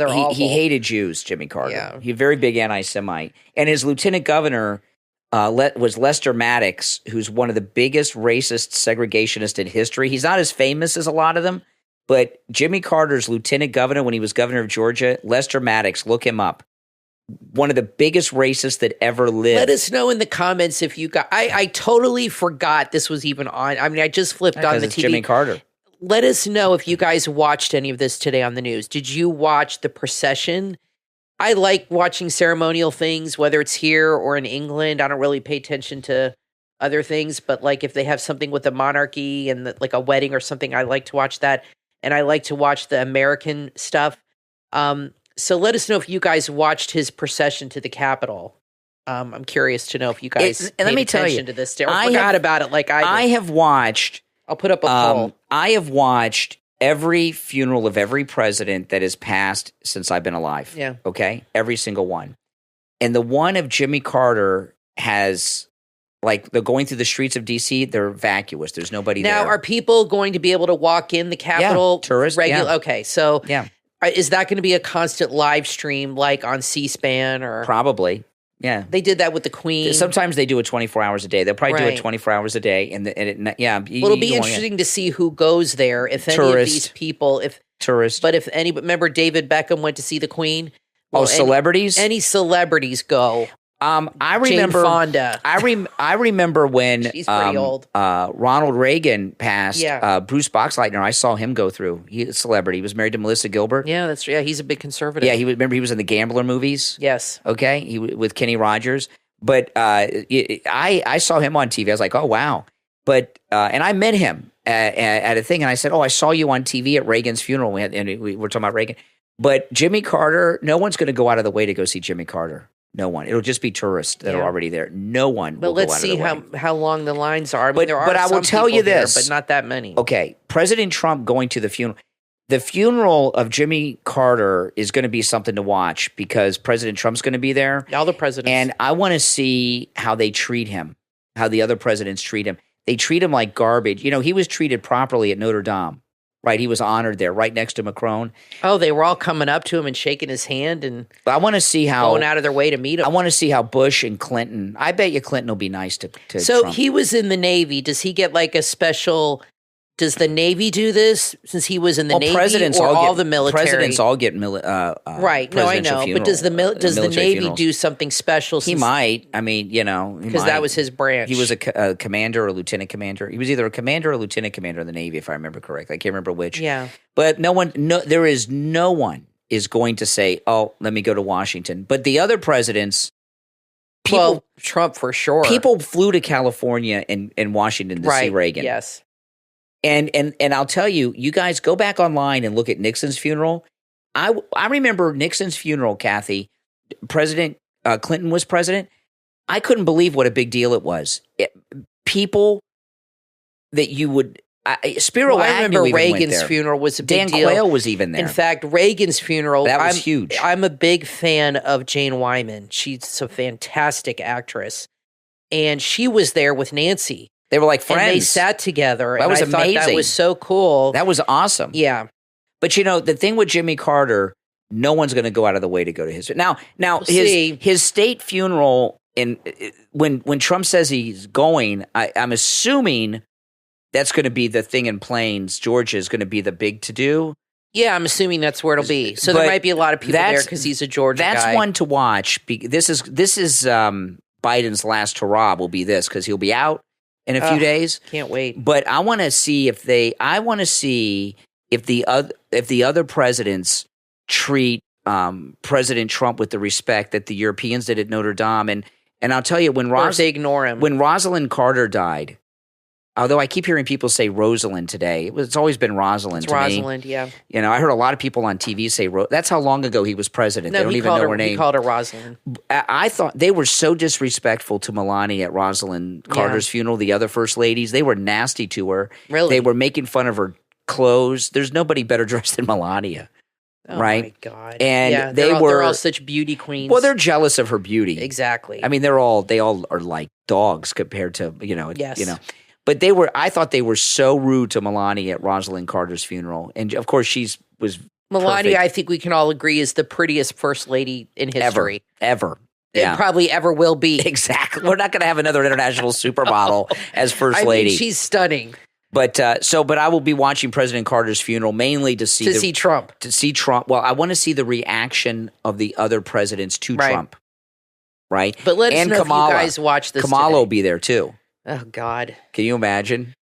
awful. He hated Jews, Jimmy Carter. Yeah. He's a very big anti-Semite. And his lieutenant governor was Lester Maddox, who's one of the biggest racist segregationists in history. He's not as famous as a lot of them, but Jimmy Carter's lieutenant governor when he was governor of Georgia, Lester Maddox, look him up. One of the biggest racists that ever lived. Let us know in the comments if you got. I totally forgot this was even on. I mean, I just flipped on the TV. Jimmy Carter. Let us know if you guys watched any of this today on the news. Did you watch the procession? I like watching ceremonial things, whether it's here or in England. I don't really pay attention to other things, but like if they have something with the monarchy and like a wedding or something, I like to watch that. And I like to watch the American stuff. So let us know if you guys watched his procession to the Capitol. I'm curious to know if you guys paid attention to this or forgot about it like I did. I have watched. I'll put up a poll. I have watched every funeral of every president that has passed since I've been alive. Yeah. Okay? Every single one. And the one of Jimmy Carter has, like, they're going through the streets of D.C., they're vacuous. There's nobody there. Now, are people going to be able to walk in the Capitol? Yeah, tourists. Yeah. Okay, so yeah. Is that going to be a constant live stream like on C-SPAN or probably? Yeah, they did that with the Queen. Sometimes they do it 24 hours a day. They'll probably do it 24 hours a day, it'll be interesting to see who goes there. If any of these people, but if any, remember David Beckham went to see the Queen. Well, celebrities. Any celebrities go. I remember Jane Fonda. I remember when she's pretty old. Ronald Reagan passed. Yeah. Bruce Boxleitner. I saw him go through. He's a celebrity. He was married to Melissa Gilbert. Yeah, he's a big conservative. Yeah, he was in the Gambler movies. Yes. Okay, with Kenny Rogers. But I saw him on TV. I was like, oh wow. But and I met him at a thing, and I said, oh, I saw you on TV at Reagan's funeral. We were talking about Reagan. But Jimmy Carter, no one's going to go out of the way to go see Jimmy Carter. No one. It'll just be tourists that are already there. No one will go out of the way. But let's see how long the lines are. I mean, but I will tell you this. But not that many. Okay. President Trump going to the funeral. The funeral of Jimmy Carter is going to be something to watch because President Trump's going to be there. All the presidents. And I want to see how they treat him, how the other presidents treat him. They treat him like garbage. He was treated properly at Notre Dame. Right, he was honored there, right next to Macron. Oh, they were all coming up to him and shaking his hand, and I want to see how going out of their way to meet him. I want to see how Bush and Clinton. I bet you Clinton will be nice to So Trump. He was in the Navy. Does he get like a special? Does the Navy do this since he was in the Navy? Presidents or all the military? Presidents all get right. No, I know. But does the Navy funerals. Do something special? He might. I mean, because that was his branch. He was a commander or a lieutenant commander. He was either a commander or a lieutenant commander in the Navy, if I remember correctly. I can't remember which. Yeah. But there is no one is going to say, "Oh, let me go to Washington." But the other presidents. Trump for sure. People flew to California and Washington to see Reagan. Yes. And I'll tell you, you guys go back online and look at Nixon's funeral. I remember Nixon's funeral, Kathy. President Clinton was president. I couldn't believe what a big deal it was. People that you would Spiro Agnew I remember even Reagan's went there. funeral was a big deal. Dan Quayle was even there. In fact, Reagan's funeral that was huge. I'm a big fan of Jane Wyman. She's a fantastic actress, and she was there with Nancy. They were like friends. And they sat together. That was amazing. That was so cool. That was awesome. Yeah. But the thing with Jimmy Carter, no one's going to go out of the way to go to his. Now his state funeral, and when Trump says he's going, I'm assuming that's going to be the thing in Plains, Georgia, is going to be the big to do. Yeah, I'm assuming that's where it'll be. So there might be a lot of people there because he's a Georgia guy. That's one to watch. This is Biden's last hurrah. Will be this because he'll be out in a few days. Can't wait. But I want to see if the other presidents treat President Trump with the respect that the Europeans did at Notre Dame. And I'll tell you, when they ignore him. When Rosalind Carter died, Although I keep hearing people say Rosalind today. It's always been Rosalind to me. Rosalind, yeah. You know, I heard a lot of people on TV say that's how long ago he was president. No, they don't even know her name. He called her Rosalind. I thought they were so disrespectful to Melania at Rosalind Carter's funeral, the other first ladies. They were nasty to her. Really? They were making fun of her clothes. There's nobody better dressed than Melania. Oh right? My God! And they're all such beauty queens. Well, they're jealous of her beauty. Exactly. I mean, they all are like dogs compared to Yes. But I thought they were so rude to Melania at Rosalind Carter's funeral, and of course was Melania. perfect. I think we can all agree is the prettiest first lady in history ever. And probably ever will be. Exactly. We're not going to have another international supermodel as first lady. I mean, she's stunning. But I will be watching President Carter's funeral mainly to see Trump. To see Trump. Well, I want to see the reaction of the other presidents to Trump. Right. But let us know Kamala, if you guys watch this. Kamala today. will be there too. Oh God. Can you imagine?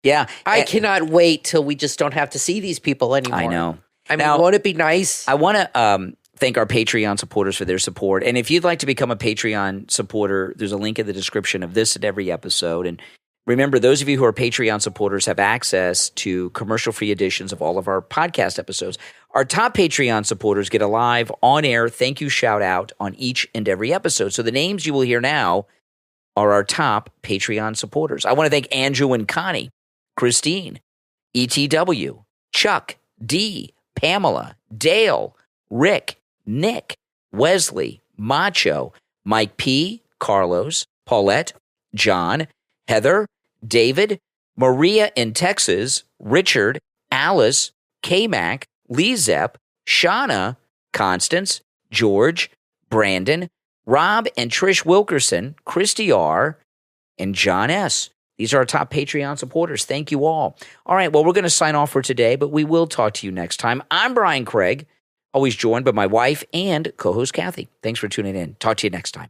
Yeah. I cannot wait till we just don't have to see these people anymore. I know. I mean, won't it be nice? I want to thank our Patreon supporters for their support. And if you'd like to become a Patreon supporter, there's a link in the description of this and every episode. And remember, those of you who are Patreon supporters have access to commercial-free editions of all of our podcast episodes. Our top Patreon supporters get a live, on-air thank you shout-out on each and every episode. So the names you will hear now are our top Patreon supporters. I want to thank Andrew and Connie, Christine, ETW, Chuck, D, Pamela, Dale, Rick, Nick, Wesley, Macho, Mike P, Carlos, Paulette, John, Heather, David, Maria in Texas, Richard, Alice, K-Mac, LeeZep, Shawna, Constance, George, Brandon, Rob and Trish Wilkerson, Christy R, and John S. These are our top Patreon supporters. Thank you all. All right, well, we're going to sign off for today, but we will talk to you next time. I'm Brian Craig, always joined by my wife and co-host Kathy. Thanks for tuning in. Talk to you next time.